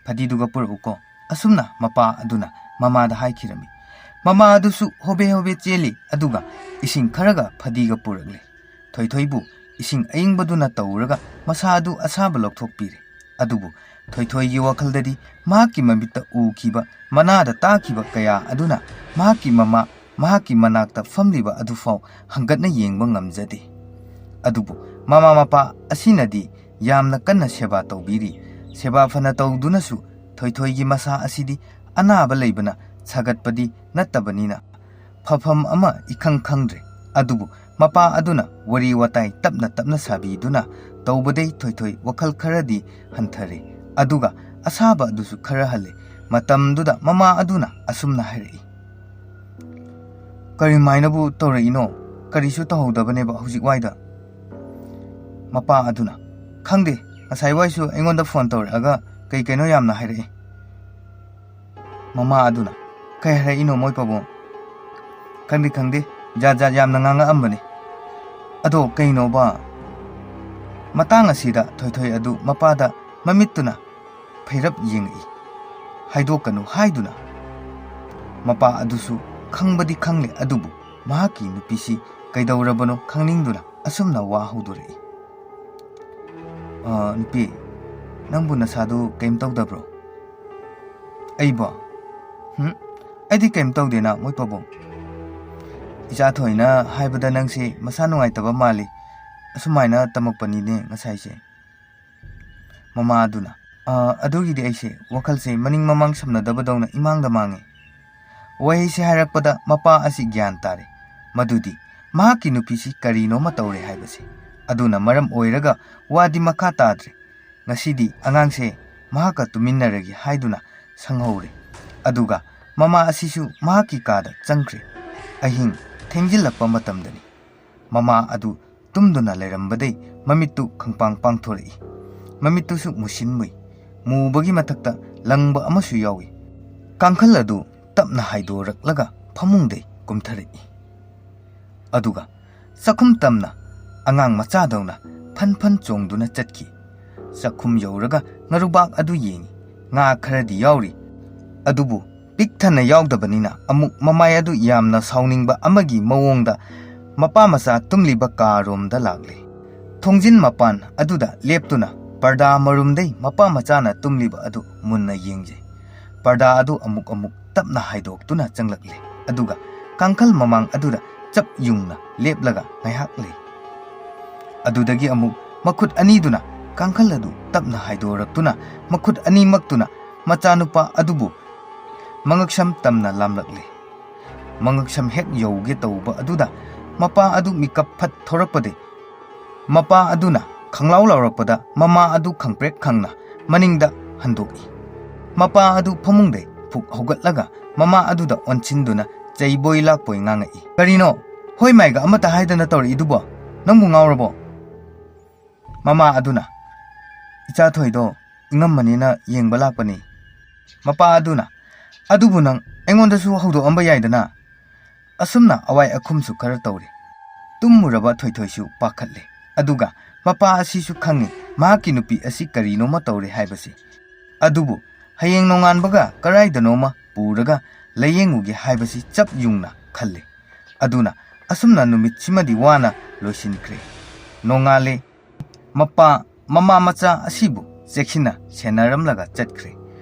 फदीदुगा पुरौ को असुमना मपा अदुना ममादा हाइखिरमी ममा अदुसु होबे होबे चेली अदुगा इसिंग खरगा फदीगा पुरगले थोइथोइबु इसिंग अयिंगबदुना तौरगा मसा अदु असाबा लौथोकपिरे अदुबु थोइथोइगी वखलददी माकी ममित्ता उखिबा मनादा ताखिबा कया अदुना माकी ममा माकी मनाक्ता फमलिबा अदुफाउ हंगतना येंगबा ngamjade अदुबु ममा मपा असिनदी यामना कन्ना सेवा तौबिरी सेवा फना तौदुनसु थोइथोइगी मसा असिदी अनाबा लैबना सगतपदी नत्तबनीना फफम अमा इखंग खंगद्रे अदुबु मपा अदुना वरी वताई तपना तपना साबीदुना तौबदे थोइथोइ वखल खरदी हंथरे अदुगा असाबा अदुसु खरा हले मतमदुदा ममा अदुना असुमना हाइरई करि माइनबु तौरइनो करिसु तहौदबनेबा हुजिक वाइदा मपा अदुना खंगदे असai वाइसु एंगोंदा फोन तौरगा कई कइनो यामना हाइरई ममा अदुना कई हाइरइनो मोय पबो खंगदे खंगदे जा जा यामना ngang ambane अदो कइनो बा मतंग असिदा थोइथोइ अदु मपादा ममित्तुना फैरप येंगई हाइदोकनु हाइदुना मपा अदुसु खंगबदी खंगले अदुबु महाकी नुपिसी कैदौरबनो खंगनिंगदुना असुमना वा हौदुरई नुपी नंबु नसादु कैम तौदब्रो अइबो अइदी कैम तौदेना मोय पबो इचा थोइना हाइबदा नंगसे मसा नुंगाइतबा माली असुमाइना तमकपनीने ngसाइसे ममा अदुना अदुगिदि ऐसे वखलसे मनिंग ममांग समनदबदौना इमांगदा मांगे वहिसे हाइरकपदा मपा असि ज्ञान तारे मदुदी महाकी नुपीसी करिनो मतौरे हाइबसे अदुना मरम ओइरगा वादी मखा ताद्रे ngasiदी अंगांगसे महाका तुमिन्नरगी हाइदुना संहौरे अदुगा ममा असिसु महाकी कादा चंख्रे अहिंग थेंजिलक्पा मतमदनी ममा अदु तुमदुना लेरंबदे ꯃꯃꯤꯠꯇꯨ ꯈꯪꯄꯥꯡ ꯄꯥꯡꯊꯣꯔꯛꯏ ꯃꯃꯤꯠꯇꯨꯁꯨ ꯃꯨꯁꯤꯟ ꯃꯨꯏ ꯃꯨꯕꯒꯤ ꯃꯊꯛꯇ ꯂꯪꯕ ꯑꯃꯁꯨ ꯌꯥꯎꯏ ꯀꯥꯡꯈꯜ ꯑꯗꯨ ꯇꯞꯅ ꯍꯥꯏꯗꯣꯔꯛꯂꯒ ꯐꯃꯨꯡꯗꯩ ꯀꯨꯝꯊꯔꯛꯏ ꯑꯗꯨꯒ ꯆꯥꯛꯈꯨꯝ ꯇꯝꯅ ꯑꯉꯥꯡ ꯃꯆꯥꯗꯧꯅ ꯐꯟ ꯐꯟ ꯆꯣꯡꯗꯨꯅ ꯆꯠꯈꯤ ꯆꯥꯛꯈꯨꯝ ꯌꯧꯔꯒ ꯉꯥꯔꯨꯕꯥꯛ ꯑꯗꯨ ꯌꯦꯡꯉꯤ ꯉꯥ ꯈꯔꯗꯤ ꯌꯥꯎꯔꯤ ꯑꯗꯨꯕꯨ ꯄꯤꯛ ꯊꯟꯅ ꯌꯥꯎꯗꯕꯅꯤna ꯑꯃꯨꯛ ꯃꯃꯥꯏ ꯑꯗꯨ ꯌꯥꯝꯅ ꯁꯥꯎꯅꯤꯡꯕ ꯑꯃꯒꯤ ꯃꯑꯣꯡꯗ ꯃꯄꯥ ꯃꯆꯥ ꯇꯨꯝꯂꯤꯕ ꯀꯥꯔꯣꯝꯗ ꯂꯥꯛꯂꯦ ꯊꯣꯡꯖꯤꯟ ꯃꯄꯥꯟ ꯑꯗꯨꯗ ꯂꯦꯞꯇꯨꯅ ꯄꯔꯗꯥ ꯃꯔꯨꯝꯗꯩ ꯃꯄꯥ ꯃꯆꯥꯅ ꯇꯨꯝꯂꯤꯕ ꯑꯗꯨ ꯃꯨꯟꯅ ꯌꯦꯡꯖꯩ ꯄꯔꯗꯥ ꯑꯗꯨ ꯑꯃꯨꯛ ꯇꯞꯅ ꯍꯥꯏꯗꯣꯛꯇꯨꯅ ꯆꯪꯂꯛꯂꯦ ꯑꯗꯨꯒ ꯀꯥꯡꯈꯜ ꯃꯃꯥꯡ ꯑꯗꯨꯗ ꯆꯞ ꯌꯨꯡꯅ ꯂꯦꯞꯂꯒ ꯉꯥꯏꯍꯥꯛ ꯂꯩ ꯑꯗꯨꯗꯒꯤ ꯑꯃꯨꯛ ꯃꯈꯨꯠ ꯑꯅꯤꯗꯨꯅ ꯀꯥꯡꯈꯜ ꯑꯗꯨ ꯇꯞꯅ ꯍꯥꯏꯗꯣꯔꯛꯇꯨꯅ ꯃꯈꯨꯠ ꯑꯅꯤꯃꯛꯇꯨꯅ ꯃꯆꯥꯅꯨꯄꯥ ꯑꯗꯨꯕꯨ ꯃꯉꯛꯁꯝ ꯇꯝꯅ ꯂꯥꯝꯂꯛꯂꯦ ꯃꯉꯛꯁꯝ ꯍꯦꯛ ꯌꯧꯒꯦ ꯇꯧꯕ ꯑꯗꯨꯗ ꯃꯄꯥ ꯑꯗꯨ ꯃꯤꯀꯞ ꯐꯠ ꯊꯣꯔꯛꯄꯗꯩ ꯃꯄꯥ ꯑꯗꯨꯅ ꯈꯪꯂꯥꯎ ꯂꯥꯎꯔꯛꯄꯗ ꯃꯃꯥ ꯑꯗꯨ ꯈꯪꯄ꯭ꯔꯦꯛ ꯈꯪꯅ ꯃꯅꯤꯡꯗ ꯍꯟꯗꯣꯛꯏ ꯃꯄꯥ ꯑꯗꯨ ꯐꯃꯨꯡꯗꯩ ꯐꯨꯛ ꯍꯧꯒꯠꯂꯒ ꯃꯃꯥ ꯑꯗꯨꯗ ꯑꯣꯟꯁꯤꯟꯗꯨꯅ ꯆꯩꯕꯣꯏ ꯂꯥꯛꯄꯣꯏ ꯉꯥꯡꯉꯛꯏ ꯀꯔꯤꯅꯣ ꯍꯣꯏ ꯃꯥꯏꯒ ꯑꯃꯠꯇ ꯍꯥꯏꯗꯅ ꯇꯧꯔꯛꯏꯗꯨꯕꯣ ꯅꯪꯕꯨ ꯉꯥꯎꯔꯕꯣ ꯃꯃꯥ ꯑꯗꯨꯅ ꯏꯆꯥꯊꯣꯏꯗꯣ ꯏꯉꯝꯕꯅꯤꯅ ꯌꯦꯡꯕ ꯂꯥꯛꯄꯅꯤ ꯃꯄꯥ ꯑꯗꯨꯅ ꯑꯗꯨꯕꯨ ꯅꯪ ꯑꯩꯉꯣꯟꯗꯁꯨ ꯍꯧꯗꯣꯛꯑꯝꯕ ꯌꯥꯏꯗꯅ ꯑꯁꯨꯝꯅ ꯑꯋꯥꯏ ꯑꯈꯨꯝꯁꯨ ꯈꯔ ꯇꯧꯔꯤ ꯇꯨꯝꯃꯨꯔꯕ ꯊꯣꯏꯊꯣꯏꯁꯨ ꯄꯥꯈꯠꯂꯦ ꯑꯗꯨꯒ ꯃꯄꯥ ꯑꯁꯤꯁꯨ ꯈꯪꯉꯤ ꯃꯍꯥꯛꯀꯤ ꯅꯨꯄꯤ ꯑꯁꯤ ꯀꯔꯤꯅꯣꯃ ꯇꯧꯔꯦ ꯍꯥꯏꯕꯁꯤ ꯑꯗꯨꯕꯨ ꯍꯌꯦꯡ ꯅꯣꯡꯉꯥꯟꯕꯒ ꯀꯔꯥꯏꯗꯅꯣꯃ ꯄꯨꯔꯒ ꯂꯥꯌꯦꯡꯉꯨꯒꯦ ꯍꯥꯏꯕꯁꯤ ꯆꯞ ꯌꯨꯡꯅ ꯈꯜꯂꯦ ꯑꯗꯨꯅ ꯑꯁꯨꯝꯅ ꯅꯨꯃꯤꯠꯁꯤꯃꯗꯤ ꯋꯥꯅ ꯂꯣꯏꯁꯤꯟꯈ꯭ꯔꯦ ꯅꯣꯡꯉꯥꯜꯂꯦ ꯃꯃꯥ ꯃꯆꯥ ꯑꯁꯤꯕꯨ ꯆꯦꯛꯁꯤꯟꯅ ꯁꯦꯟꯅꯔꯝꯂꯒ ꯆꯠꯈ꯭ꯔꯦ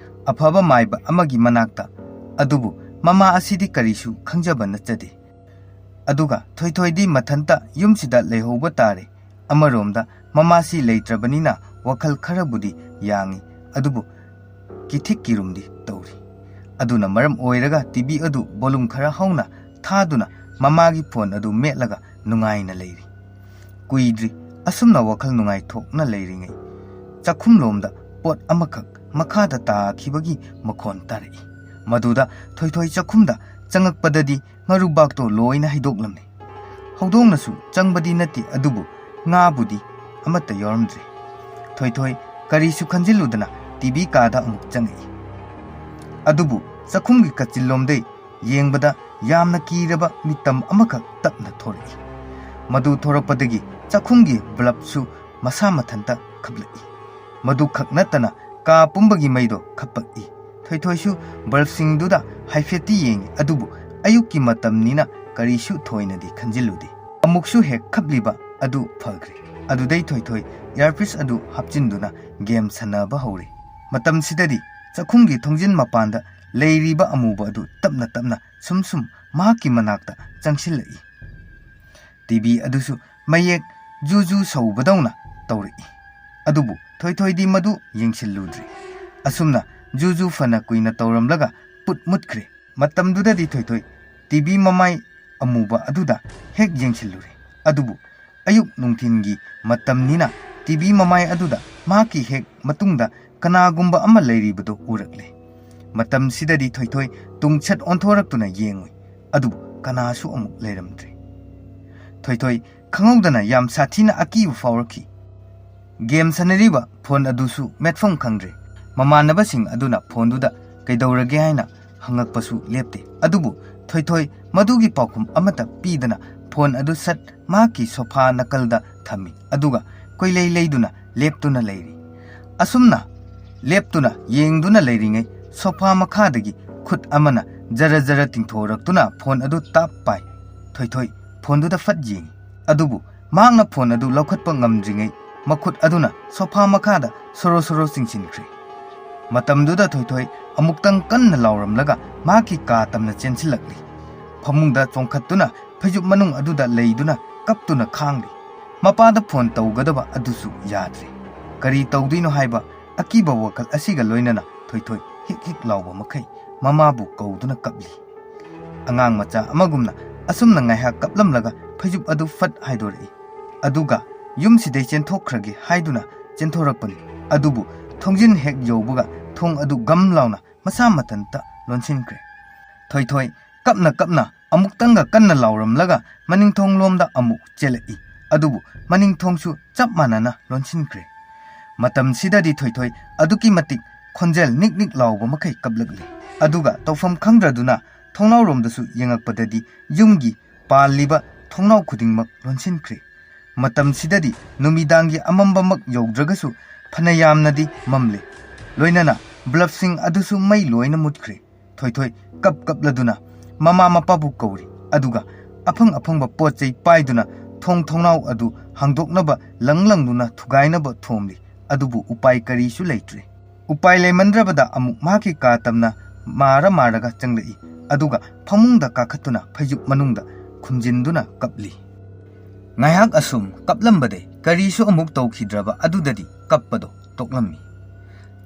ꯑꯐꯕ ꯃꯥꯏꯕ ꯑꯃꯒꯤ ꯃꯅꯥꯛꯇ ꯑꯗꯨꯕꯨ ꯃꯃꯥ ꯑꯁꯤꯗꯤ ꯀꯔꯤꯁꯨ ꯈꯪꯖꯕ ꯅꯠꯆꯗꯦ ꯑꯗꯨꯒ ꯊꯣꯏꯊꯣꯏꯗꯤ ꯃꯊꯟꯇ ꯌꯨꯝꯁꯤꯗ ꯂꯩꯍꯧꯕ ꯇꯥꯔꯦ ꯑꯃꯔꯣꯝꯗ ꯃꯃꯥꯁꯤ ꯂꯩꯇ꯭ꯔꯕꯅꯤꯅ ꯋꯥꯈꯜ ꯈꯔꯕꯨꯗꯤ ꯌꯥꯡꯏ ꯑꯗꯨꯕꯨ ꯀꯤꯊꯤꯛ ꯀꯤꯔꯨꯝꯗꯤ ꯇꯧꯔꯤ ꯑꯗꯨꯅ ꯃꯔꯝ ꯑꯣꯏꯔꯒ ꯇꯤꯚꯤ ꯑꯗꯨ ꯚꯣꯂꯨꯝ ꯈꯔ ꯍꯧꯅ ꯊꯥꯗꯨꯅ ꯃꯃꯥꯒꯤ ꯐꯣꯟ ꯑꯗꯨ ꯃꯦꯠꯂꯒ ꯅꯨꯡꯉꯥꯏꯅ ꯂꯩꯔꯤ ꯀꯨꯏꯗ꯭ꯔꯤ ꯑꯁꯨꯝꯅ ꯋꯥꯈꯜ ꯅꯨꯡꯉꯥꯏꯊꯣꯛꯅ ꯂꯩꯔꯤꯉꯩ ꯆꯥꯛꯈꯨꯝꯂꯣꯝꯗ ꯄꯣꯠ ꯑꯃꯈꯛ ꯃꯈꯥꯗ ꯇꯥꯈꯤꯕꯒꯤ ꯃꯈꯣꯟ ꯇꯥꯔꯛꯏ ꯃꯗꯨꯗ ꯊꯣꯏꯊꯣꯏ ꯆꯥꯛꯈꯨꯝꯗ ꯆꯪꯉꯛꯄꯗꯗꯤ ꯉꯥꯔꯨꯕꯥꯛꯇꯣ ꯂꯣꯏꯅ ꯍꯩꯗꯣꯛꯂꯝꯃꯤ ꯍꯧꯗꯣꯡꯅꯁꯨ ꯆꯪꯕꯗꯤ ꯅꯠꯇꯦ ꯑꯗꯨꯕꯨ ꯉꯥꯕꯨꯗꯤ ꯑꯃꯠꯇ ꯌꯥꯎꯔꯝꯗ꯭ꯔꯦ ꯊꯣꯏꯊꯣꯏ ꯀꯔꯤꯁꯨ ꯈꯟꯖꯤꯜꯂꯨꯗꯅ ꯇꯤꯚꯤ ꯀꯥꯗ ꯑꯃꯨꯛ ꯆꯪꯉꯛꯏ ꯑꯗꯨꯕꯨ ꯆꯥꯛꯈꯨꯝꯒꯤ ꯀꯥꯆꯤꯟꯂꯣꯝꯗꯩ ꯌꯦꯡꯕꯗ ꯌꯥꯝꯅ ꯀꯤꯔꯕ ꯃꯤꯇꯝ ꯑꯃꯈꯛ ꯇꯞꯅ ꯊꯣꯔꯛꯏ ꯃꯗꯨ ꯊꯣꯔꯛꯄꯗꯒꯤ ꯆꯥꯛꯈꯨꯝꯒꯤ ꯕꯜꯕꯁꯨ ꯃꯁꯥ ꯃꯊꯟꯇ ꯈꯞꯂꯛꯏ ꯃꯗꯨ ꯈꯛ ꯅꯠꯇꯅ ꯀꯥ ꯄꯨꯝꯕꯒꯤ ꯃꯩꯗꯣ ꯈꯞꯄꯛꯏ ꯊꯣꯏꯊꯣꯏꯁꯨ ꯕꯜꯕꯁꯤꯡꯗꯨꯗ ꯍꯥꯏꯐꯦꯠꯇꯤ ꯌꯦꯡꯉꯤ ꯑꯗꯨꯕꯨ ꯑꯌꯨꯛꯀꯤ ꯃꯇꯝꯅꯤꯅ ꯀꯔꯤꯁꯨ ꯊꯣꯏꯅꯗꯤ ꯈꯟꯖꯤꯜꯂꯨꯗꯦ ꯑꯃꯨꯛꯁꯨ ꯍꯦꯛ ꯈꯞꯂꯤꯕ ꯑꯗꯨ ꯐꯈ꯭ꯔꯦ ꯑꯗꯨꯗꯩ ꯊꯣꯏꯊꯣꯏ ꯏꯌꯥꯔꯄꯤꯁ ꯑꯗꯨ ꯍꯥꯞꯆꯤꯟꯗꯨꯅ ꯒꯦꯝ ꯁꯥꯟꯅꯕ ꯍꯧꯔꯦ ꯃꯇꯝꯁꯤꯗꯗꯤ ꯆꯥꯛꯈꯨꯝꯒꯤ ꯊꯣꯡꯖꯤꯟ ꯃꯄꯥꯟꯗ ꯂꯩꯔꯤꯕ ꯑꯃꯨꯕ ꯑꯗꯨ ꯇꯞꯅ ꯇꯞꯅ ꯁꯨꯝ ꯃꯍꯥꯛꯀꯤ ꯃꯅꯥꯛꯇ ꯆꯪꯁꯤꯜꯂꯛꯏ ꯇꯤꯚꯤ ꯑꯗꯨꯁꯨ ꯃꯌꯦꯛ ꯖꯨꯖꯨ ꯁꯧꯕꯗꯧꯅ ꯇꯧꯔꯛꯏ ꯑꯗꯨꯕꯨ ꯊꯣꯏꯊꯣꯏꯗꯤ ꯃꯗꯨ ꯌꯦꯡꯁꯤꯜꯂꯨꯗ꯭ꯔꯦ ꯑꯁꯨꯝꯅ ꯖꯨꯖꯨ ꯐꯅ ꯀꯨꯏꯅ ꯇꯧꯔꯝꯂꯒ ꯃꯨꯠꯈ꯭ꯔꯦ ꯃꯇꯝꯗꯨꯗꯗꯤ ꯊꯣꯏꯊꯣꯏ ꯇꯤꯚꯤ ꯃꯃꯥꯏ ꯑꯃꯨꯕ ꯑꯗꯨꯗ ꯍꯦꯛ ꯌꯦꯡꯁꯤꯜꯂꯨꯔꯦ ꯑꯗꯨꯕꯨ ꯑꯌꯨꯛ ꯅꯨꯡꯊꯤꯟꯒꯤ ꯃꯇꯝꯅꯤꯅ ꯇꯤꯚꯤ ꯃꯃꯥꯏ ꯑꯗꯨꯗ ꯃꯍꯥꯛꯀꯤ ꯍꯦꯛ ꯃꯇꯨꯡꯗ ꯀꯅꯥꯒꯨꯝꯕ ꯑꯃ ꯂꯩꯔꯤꯕꯗꯨ ꯎꯔꯛꯂꯦ ꯃꯇꯝꯁꯤꯗꯗꯤ ꯊꯣꯏꯊꯣꯏ ꯇꯨꯡꯁꯠ ꯑꯣꯟꯊꯣꯔꯛꯇꯨꯅ ꯌꯦꯡꯉꯨꯏ ꯑꯗꯨꯕꯨ ꯀꯅꯥꯁꯨ ꯑꯃꯨꯛ ꯂꯩꯔꯝꯗ꯭ꯔꯦ ꯊꯣꯏꯊꯣꯏ ꯈꯪꯍꯧꯗꯅ ꯌꯥꯝ ꯁꯥꯊꯤꯅ ꯑꯀꯤꯕ ꯐꯥꯎꯔꯛꯈꯤ ꯒꯦꯝ ꯁꯥꯟꯅꯔꯤꯕ ꯐꯣꯟ ꯑꯗꯨꯁꯨ ꯃꯦꯠꯐꯝ ꯈꯪꯗ꯭ꯔꯦ ꯃꯃꯥꯟꯅꯕꯁꯤꯡ ꯑꯗꯨꯅ ꯐꯣꯟꯗꯨꯗ ꯀꯩꯗꯧꯔꯒꯦ ꯍꯥꯏꯅ ꯍꯪꯉꯛꯄꯁꯨ ꯂꯦꯞꯇꯦ ꯑꯗꯨꯕꯨ ꯊꯣꯏꯊꯣꯏ ꯃꯗꯨꯒꯤ ꯄꯥꯎꯈꯨꯝ ꯑꯃꯠꯇ ꯄꯤꯗꯅ ꯐꯣꯟ ꯑꯗꯨ ꯁꯠ ꯃꯍꯥꯛꯀꯤ ꯁꯣꯐꯥ ꯅꯥꯀꯜꯗ ꯊꯝꯃꯤ ꯑꯗꯨꯒ ꯀꯣꯏꯂꯩ ꯂꯩꯗꯨꯅ ꯂꯦꯞꯇꯨꯅ ꯂꯩꯔꯤ ꯑꯁꯨꯝꯅ ꯂꯦꯞꯇꯨꯅ ꯌꯦꯡꯗꯨꯅ ꯂꯩꯔꯤꯉꯩ ꯁꯣꯐꯥ ꯃꯈꯥꯗꯒꯤ ꯈꯨꯠ ꯑꯃꯅ ꯖꯔ ꯖꯔ ꯇꯤꯡꯊꯣꯔꯛꯇꯨꯅ ꯐꯣꯟ ꯑꯗꯨ ꯇꯥꯞ ꯄꯥꯏ ꯊꯣꯏꯊꯣꯏ ꯐꯣꯟꯗꯨꯗ ꯐꯠ ꯌꯦꯡꯉꯤ ꯑꯗꯨꯕు ꯃꯍꯥꯛꯅ ꯐꯣꯟ ꯑꯗꯨ ꯂꯧꯈꯠꯄ ꯉꯝꯗ꯭ꯔꯤꯉꯩ ꯃꯈꯨꯠ ꯑꯗꯨꯅ ꯁꯣꯐꯥ ꯃꯈꯥꯗ ꯁꯣꯔꯣ ꯆꯤꯡꯁꯤꯟꯈ꯭ꯔꯦ ꯃꯇꯝꯗꯨꯗ ꯊꯣꯏꯊꯣꯏ ꯑꯃꯨꯛꯇꯪ ꯀꯟꯅ ꯂꯥꯎꯔꯝꯂꯒ ꯃꯍꯥꯛꯀꯤ ꯀꯥ ꯇꯝꯅ ꯆꯦꯟꯁꯤꯜꯂꯛꯂꯤ ꯐꯃꯨꯡꯗ ꯆꯣꯡꯈꯠꯇꯨꯅ ꯐꯩꯖꯨꯞ ꯃꯅꯨꯡ ꯑꯗꯨꯗ ꯂꯩꯗꯨꯅ ꯀꯞꯇꯨꯅ ꯈꯥꯡꯂꯤ ꯃꯄꯥꯗ ꯐꯣꯟ ꯇꯧꯒꯗꯕ ꯑꯗꯨꯁꯨ ꯌꯥꯗ꯭ꯔꯦ ꯀꯔꯤ ꯇꯧꯗꯣꯏꯅꯣ ꯍꯥꯏꯕ ꯑꯀꯤꯕ ꯋꯥꯈꯜ ꯑꯁꯤꯒ ꯂꯣꯏꯅꯅ ꯊꯣꯏꯊꯣꯏ ꯍꯤꯛ ꯂꯥꯎꯕ ꯃꯈꯩ ꯃꯃꯥꯕꯨ ꯀꯧꯗꯨꯅ ꯀꯞꯂꯤ ꯑꯉꯥꯡ ꯃꯆꯥ ꯑꯃꯒꯨꯝꯅ ꯑꯁꯨꯝꯅ ꯉꯥꯏꯍꯥꯛ ꯀꯞꯂꯝꯂꯒ ꯐꯩꯖꯨꯞ ꯑꯗꯨ ꯐꯠ ꯍꯥꯏꯗꯣꯔꯛꯏ ꯑꯗꯨꯒ ꯌꯨꯝꯁꯤꯗꯩ ꯆꯦꯟꯊꯣꯛꯈ꯭ꯔꯒꯦ ꯍꯥꯏꯗꯨꯅ ꯆꯦꯟꯊꯣꯔꯛꯄꯅꯤ ꯑꯗꯨꯕꯨ ꯊꯣꯡꯖꯤꯟ ꯍꯦꯛ ꯌꯧꯕꯒ ꯊꯣꯡ ꯑꯗꯨ ꯒꯝ ꯂꯥꯎꯅ ꯃꯁꯥ ꯃꯊꯟꯇ ꯂꯣꯟꯁꯤꯟꯈ꯭ꯔꯦ ꯊꯣꯏꯊꯣꯏ ꯀꯞꯅ ꯑꯃꯨꯛꯇꯪꯒ ꯀꯟꯅ ꯂꯥꯎꯔꯝꯂꯒ ꯃꯅꯤꯡꯊꯣꯡꯂꯣꯝꯗ ꯑꯃꯨꯛ ꯆꯦꯜꯂꯛꯏ ꯑꯗꯨꯕꯨ ꯃꯅꯤꯡꯊꯣꯡꯁꯨ ꯆꯞ ꯃꯥꯟꯅꯅ ꯂꯣꯟꯁꯤꯟꯈ꯭ꯔꯦ꯫ ꯃꯇꯝꯁꯤꯗꯗꯤ ꯊꯣꯏꯊꯣꯏ ꯑꯗꯨꯛꯀꯤ ꯃꯇꯤꯛ ꯈꯣꯟꯖꯦꯜ ꯅꯤꯛ ꯅꯤꯛ ꯂꯥꯎꯕ ꯃꯈꯩ ꯀꯞꯂꯛꯂꯤ꯫ ꯑꯗꯨꯒ ꯇꯧꯐꯝ ꯈꯪꯗ꯭ꯔꯗꯨꯅ ꯊꯣꯡꯅꯥꯎꯔꯣꯝꯗꯁꯨ ꯌꯦꯡꯉꯛꯄꯗꯗꯤ ꯌꯨꯝꯒꯤ ꯄꯥꯜꯂꯤꯕ ꯊꯣꯡꯅꯥꯎ ꯈꯨꯗꯤꯡꯃꯛ ꯂꯣꯟꯁꯤꯟꯈ꯭ꯔꯦ꯫ ꯃꯇꯝꯁꯤꯗꯗꯤ ꯅꯨꯃꯤꯗꯥꯡꯒꯤ ꯑꯃꯝꯕꯃꯛ ꯌꯧꯗ꯭ꯔꯒꯁꯨ ꯐꯅ ꯌꯥꯝꯅꯗꯤ ꯃꯝꯂꯦ꯫ ꯂꯣꯏꯅꯅ ꯕ꯭ꯂꯕꯁꯤꯡ ꯑꯗꯨꯁꯨ ꯃꯩ ꯂꯣꯏꯅ ꯃꯨꯠꯈ꯭ꯔꯦ꯫ ꯊꯣꯏꯊꯣꯏ ꯀꯞꯂꯗꯨꯅ ꯃꯃꯥ ꯃꯄꯥꯕꯨ ꯀꯧꯔꯤ꯫ ꯑꯗꯨꯒ ꯑꯐꯪ ꯑꯐꯪꯕ ꯄꯣꯠ ꯆꯩ ꯄꯥꯏꯗꯨꯅ ꯊꯣꯡꯅꯥꯎ ꯑꯗꯨ ꯍꯥꯡꯗꯣꯛꯅꯕ ꯂꯪꯗꯨꯅ ꯊꯨꯒꯥꯏꯅꯕ ꯊꯣꯝꯂꯤ꯫ ꯑꯗꯨꯕꯨ ꯎꯄꯥꯏ ꯀꯔꯤꯁꯨ ꯂꯩꯇ꯭ꯔꯦ꯫ ꯎꯄꯥꯏ ꯂꯩꯃꯟꯗ꯭ꯔꯕꯗ ꯑꯃꯨꯛ ꯃꯍꯥꯛꯀꯤ ꯀꯥ ꯇꯝꯅ ꯃꯥꯔꯒ ꯆꯪꯂꯛꯏ꯫ ꯑꯗꯨꯒ ꯐꯃꯨꯡꯗ ꯀꯥꯈꯠꯇꯨꯅ ꯐꯩꯖꯨꯞ ꯃꯅꯨꯡꯗ ꯈꯨꯝꯖꯤꯟꯗꯨꯅ ꯀꯞꯂꯤ꯫ ꯉꯥꯏꯍꯥꯛ ꯑꯁꯨꯝ ꯀꯞꯂꯝꯕꯗꯩ ꯀꯔꯤꯁꯨ ꯑꯃꯨꯛ ꯇꯧꯈꯤꯗ꯭ꯔꯕ ꯑꯗꯨꯗꯗꯤ ꯀꯞꯄꯗꯣ ꯇꯣꯛꯂꯝꯃꯤ꯫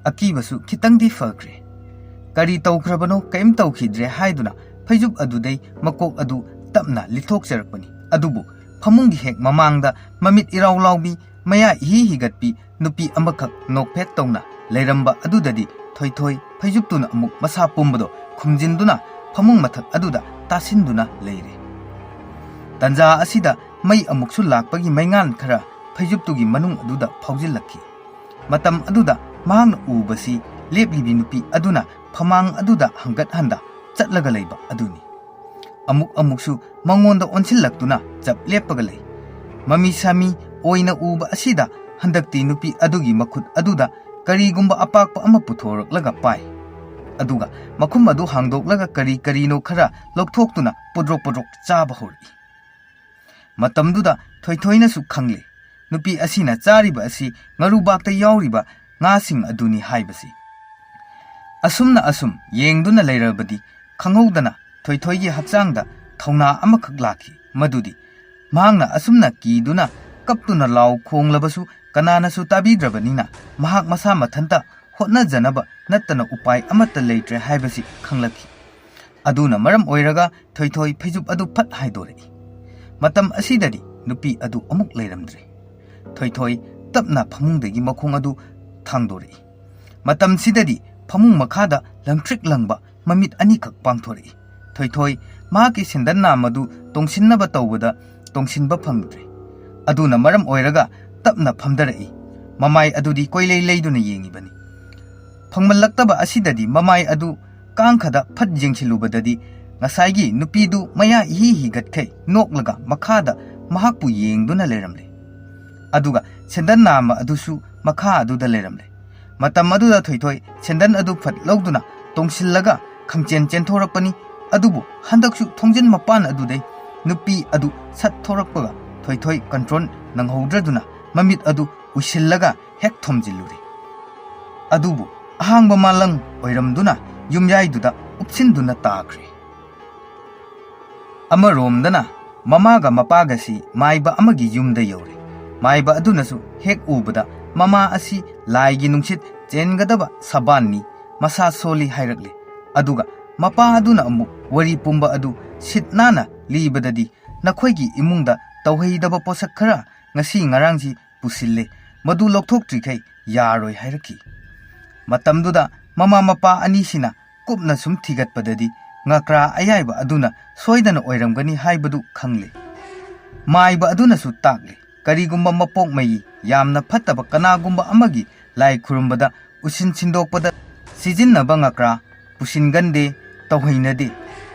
ꯑꯀꯤꯕꯁꯨ ꯈꯤꯇꯪꯗꯤ ꯐꯈ꯭ꯔꯦ꯫ ꯀꯔꯤ ꯇꯧꯈ꯭ꯔꯕꯅꯣ ꯀꯩꯝ ꯇꯧꯈꯤꯗ꯭ꯔꯦ ꯍꯥꯏꯗꯨꯅ ꯐꯩꯖꯨꯞ ꯑꯗꯨꯗꯩ ꯃꯀꯣꯛ ꯑꯗꯨ ꯇꯞꯅ ꯂꯤꯊꯣꯛꯆꯔꯛꯄꯅꯤ꯫ ꯑꯗꯨꯕꯨ ꯐꯃꯨꯡꯒꯤ ꯍꯦꯛ ꯃꯃꯥꯡꯗ ꯃꯃꯤꯠ ꯏꯔꯥꯎ ꯂꯥꯎꯕꯤ ꯃꯌꯥ ꯏꯍꯤ ꯍꯤꯒꯠꯄꯤ ꯅꯨꯄꯤ ꯑꯃꯈꯛ ꯅꯣꯛꯐꯦꯠ ꯇꯧꯅ ꯂꯩꯔꯝꯕ ꯑꯗꯨꯗꯗꯤ ꯊꯣꯏꯊꯣꯏ ꯐꯩꯖꯨꯞꯇꯨꯅ ꯑꯃꯨꯛ ꯃꯁꯥ ꯄꯨꯝꯕꯗꯣ ꯈꯨꯝꯖꯤꯟꯗꯨꯅ ꯐꯃꯨꯡ ꯃꯊꯛ ꯑꯗꯨꯗ ꯇꯥꯁꯤꯟꯗꯨꯅ ꯂꯩꯔꯦ꯫ ꯇꯟꯖꯥ ꯑꯁꯤꯗ ꯃꯩ ꯑꯃꯨꯛꯁꯨ ꯂꯥꯛꯄꯒꯤ ꯃꯩꯉꯥꯟ ꯈꯔ ꯐꯩꯖꯨꯞꯇꯨꯒꯤ ꯃꯅꯨꯡ ꯑꯗꯨꯗ ꯐꯥꯎꯖꯤꯜꯂꯛꯈꯤ꯫ ꯃꯇꯝ ꯑꯗꯨꯗ ꯃꯍꯥꯛꯅ ꯎꯕꯁꯤ ꯂꯦꯞꯂꯤꯕꯤ ꯅꯨꯄꯤ ꯑꯗꯨꯅ ꯐꯃꯥꯡ ꯑꯗꯨꯗ ꯍꯪꯒꯠ ꯍꯟꯗ ꯆꯠꯂꯒ ꯂꯩꯕ ꯑꯗꯨꯅꯤ꯫ ꯑꯃꯨꯛꯁꯨ ꯃꯉꯣꯟꯗ ꯑꯣꯟꯁꯤꯜꯂꯛꯇꯨꯅ ꯆꯞ ꯂꯦꯞꯄꯒ ꯂꯩ꯫ ꯃꯃꯤ ꯁꯥꯃꯤ ꯑꯣꯏꯅ ꯎꯕ ꯑꯁꯤꯗ ꯍꯟꯗꯛꯇꯤ ꯅꯨꯄꯤ ꯑꯗꯨꯒꯤ ꯃꯈꯨꯠ ꯑꯗꯨꯗ ꯀꯔꯤꯒꯨꯝꯕ ꯑꯄꯥꯛꯄ ꯑꯃ ꯄꯨꯊꯣꯔꯛꯂꯒ ꯄꯥꯏ꯫ ꯑꯗꯨꯒ ꯃꯈꯨꯝ ꯑꯗꯨ ꯍꯥꯡꯗꯣꯛꯂꯒ ꯀꯔꯤꯅꯣ ꯈꯔ ꯂꯧꯊꯣꯛꯇꯨꯅ ꯄꯣꯗ꯭ꯔꯣꯛ ꯆꯥꯕ ꯍꯧꯔꯛꯏ꯫ ꯃꯇꯝꯗꯨꯗ ꯊꯣꯏꯊꯣꯏꯅꯁꯨ ꯈꯪꯂꯦ ꯅꯨꯄꯤ ꯑꯁꯤꯅ ꯆꯥꯔꯤꯕ ꯑꯁꯤ ꯉꯥꯔꯨꯕꯥꯛꯇ ꯌꯥꯎꯔꯤꯕ ꯉꯥꯁꯤꯡ ꯑꯗꯨꯅꯤ ꯍꯥꯏꯕꯁꯤ꯫ ꯑꯁꯨꯝꯅ ꯑꯁꯨꯝ ꯌꯦꯡꯗꯨꯅ ꯂꯩꯔꯕꯗꯤ ꯈꯪꯍꯧꯗꯅ ꯊꯣꯏꯊꯣꯏꯒꯤ ꯍꯛꯆꯥꯡꯗ ꯊꯧꯅꯥ ꯑꯃꯈꯛ ꯂꯥꯛꯈꯤ꯫ ꯃꯗꯨꯗꯤ ꯃꯍꯥꯛꯅ ꯑꯁꯨꯝꯅ ꯀꯤꯗꯨꯅ ꯀꯞꯇꯨꯅ ꯂꯥꯎ ꯈꯣꯡꯂꯕꯁꯨ ꯀꯅꯥꯅꯁꯨ ꯇꯥꯕꯤꯗ꯭ꯔꯕꯅꯤꯅ ꯃꯍꯥꯛ ꯃꯁꯥ ꯃꯊꯟꯇ ꯍꯣꯠꯅꯖꯅꯕ ꯅꯠꯇꯅ ꯎꯄꯥꯏ ꯑꯃꯠꯇ ꯂꯩꯇ꯭ꯔꯦ ꯍꯥꯏꯕꯁꯤ ꯈꯪꯂꯛꯈꯤ꯫ ꯑꯗꯨꯅ ꯃꯔꯝ ꯑꯣꯏꯔꯒ ꯊꯣꯏꯊꯣꯏ ꯐꯩꯖꯨꯞ ꯑꯗꯨ ꯐꯠ ꯍꯥꯏꯗꯣꯔꯛꯏ꯫ ꯃꯇꯝ ꯑꯁꯤꯗꯗꯤ ꯅꯨꯄꯤ ꯑꯗꯨ ꯑꯃꯨꯛ ꯂꯩꯔꯝꯗ꯭ꯔꯦ꯫ ꯊꯣꯏꯊꯣꯏ ꯇꯞꯅ ꯐꯃꯨꯡꯗꯒꯤ ꯃꯈꯣꯡ ꯑꯗꯨ ꯊꯥꯡꯗꯣꯔꯛꯏ꯫ ꯃꯇꯝꯁꯤꯗꯗꯤ ꯐꯃꯨꯡ ꯃꯈꯥꯗ ꯂꯪꯇ꯭ꯔꯤꯛ ꯂꯪꯕ ꯃꯃꯤꯠ ꯑꯅꯤꯈꯛ ꯄꯥꯡꯊꯣꯔꯛꯏ꯫ ꯊꯣꯏꯊꯣꯏ ꯃꯍꯥꯛꯀꯤ ꯁꯦꯟꯗꯟ ꯃꯗꯨ ꯇꯣꯡꯁꯤꯟꯅꯕ ꯇꯧꯕꯗ ꯇꯣꯡꯁꯤꯟꯕ ꯐꯪꯗ꯭ꯔꯦ꯫ ꯑꯗꯨꯅ ꯃꯔꯝ ꯑꯣꯏꯔꯒ ꯇꯞꯅ ꯐꯝꯊꯔꯛꯏ꯫ ꯃꯃꯥꯏ ꯑꯗꯨꯗꯤ ꯀꯣꯏꯂꯩ ꯂꯩꯗꯨꯅ ꯌꯦꯡꯉꯤꯕꯅꯤ꯫ ꯐꯪꯃꯜꯂꯛꯇꯕ ꯑꯁꯤꯗꯗꯤ ꯃꯃꯥꯏ ꯑꯗꯨ ꯀꯥꯡꯈꯗ ꯐꯠ ꯌꯦꯡꯁꯤꯜꯂꯨꯕꯗꯗꯤ ꯉꯁꯥꯏꯒꯤ ꯅꯨꯄꯤꯗꯨ ꯃꯌꯥ ꯏꯍꯤ ꯍꯤꯒꯠꯈꯩ ꯅꯣꯛꯂꯒ ꯃꯈꯥꯗ ꯃꯍꯥꯛꯄꯨ ꯌꯦꯡꯗꯨꯅ ꯂꯩꯔꯝꯂꯦ꯫ ꯑꯗꯨꯒ ꯁꯦꯟꯗꯟ ꯅꯥꯝꯃ ꯑꯗꯨꯁꯨ ꯃꯈꯥ ꯑꯗꯨꯗ ꯂꯩꯔꯝꯂꯦ꯫ ꯃꯇꯝ ꯑꯗꯨꯗ ꯊꯣꯏꯊꯣꯏ ꯁꯦꯟꯗꯟ ꯑꯗු ꯐꯠ ꯂꯧꯗꯨꯅ ꯇꯣꯡꯁꯤꯜꯂꯒ ꯈꯪꯆꯦꯟ ꯆꯦꯟꯊꯣꯔꯛꯄꯅꯤ꯫ ꯑꯗꯨꯕꯨ ꯍꯟꯗꯛꯁꯨ ꯊꯣꯡꯖꯤꯟ ꯃꯄꯥꯟ ꯑꯗꯨꯗꯩ ꯅꯨꯄꯤ ꯑꯗꯨ ꯁꯠ ꯊꯣꯔꯛꯄꯒ ꯊꯣꯏꯊꯣꯏ ꯀꯟꯇ꯭ꯔꯣꯜ ꯅꯪꯍꯧꯗ꯭ꯔꯗꯨꯅ ꯃꯃꯤꯠ ꯑꯗꯨ ꯎꯏꯁꯤꯜꯂꯒ ꯍꯦꯛ ꯊꯣꯝꯖꯤꯜꯂꯨꯔꯦ꯫ ꯑꯗꯨꯕꯨ ꯑꯍꯥꯡꯕ ꯃꯥꯂꯪ ꯑꯣꯏꯔꯝꯗꯨꯅ ꯌꯨꯝꯌꯥꯏꯗꯨꯗ ꯎꯞꯁꯤꯟꯗꯨꯅ ꯇꯥꯈ꯭ꯔꯦ꯫ ꯑꯃꯔꯣꯝꯗꯅ ꯃꯃꯥꯒ ꯃꯄꯥꯒꯁꯤ ꯃꯥꯏꯕ ꯑꯃꯒꯤ ꯌꯨꯝꯗ ꯌꯧꯔꯦ꯫ ꯃꯥꯏꯕ ꯑꯗꯨꯅꯁꯨ ꯍꯦꯛ ꯎꯕꯗ ꯃꯃꯥ ꯑꯁꯤ ꯂꯥꯏꯒꯤ ꯅꯨꯡꯁꯤꯠ ꯆꯦꯟꯒꯗꯕ ꯁꯕꯥꯟꯅꯤ, ꯃꯁꯥ ꯁꯣꯜꯂꯤ ꯍꯥꯏꯔꯛꯂꯦ꯫ ꯑꯗꯨꯒ ꯃꯄꯥ ꯑꯗꯨꯅ ꯑꯃꯨꯛ ꯋꯥꯔꯤ ꯄꯨꯝꯕ ꯑꯗꯨ ꯁꯤꯠ ꯅꯥꯟꯅ ꯂꯤꯕꯗꯗꯤ ꯅꯈꯣꯏꯒꯤ ꯏꯃꯨꯡꯗ ꯇꯧꯍꯩꯗꯕ ꯄꯣꯠꯁꯛ ꯈꯔ ꯉꯁꯤ ꯉꯔꯥꯡꯁꯤ ꯄꯨꯁꯤꯜꯂꯦ, ꯃꯗꯨ ꯂꯧꯊꯣꯛꯇ꯭ꯔꯤꯈꯩ ꯌꯥꯔꯣꯏ ꯍꯥꯏꯔꯛꯈꯤ꯫ ꯃꯇꯝꯗꯨꯗ ꯃꯃꯥ ꯃꯄꯥ ꯑꯅꯤꯁꯤꯅ ꯀꯨꯞꯅ ꯁꯨꯝ ꯊꯤꯒꯠꯄꯗꯗꯤ ꯉꯀ꯭ꯔꯥ ꯑꯌꯥꯏꯕ ꯑꯗꯨꯅ ꯁꯣꯏꯗꯅ ꯑꯣꯏꯔꯝꯒꯅꯤ ꯍꯥꯏꯕꯗꯨ ꯈꯪꯂꯦ꯫ ꯃꯥꯏꯕ ꯑꯗꯨꯅꯁꯨ ꯇꯥꯛꯂꯦ ꯀꯔꯤꯒꯨꯝꯕ ꯃꯄꯣꯛ ꯃꯩ ꯌꯥꯝꯅ ꯐꯠꯇꯕ ꯀꯅꯥꯒꯨꯝꯕ ꯑꯃꯒꯤ ꯂꯥꯏ ꯈꯨꯔꯨꯝꯕꯗ ꯎꯁꯤꯟ ꯁꯤꯟꯗꯣꯛꯄꯗ ꯁꯤꯖꯤꯟꯅꯕ ꯉꯀ꯭ꯔꯥ ꯄꯨꯁꯤꯟꯒꯟꯗꯦ, ꯇꯧꯍꯩꯅꯗꯦ꯫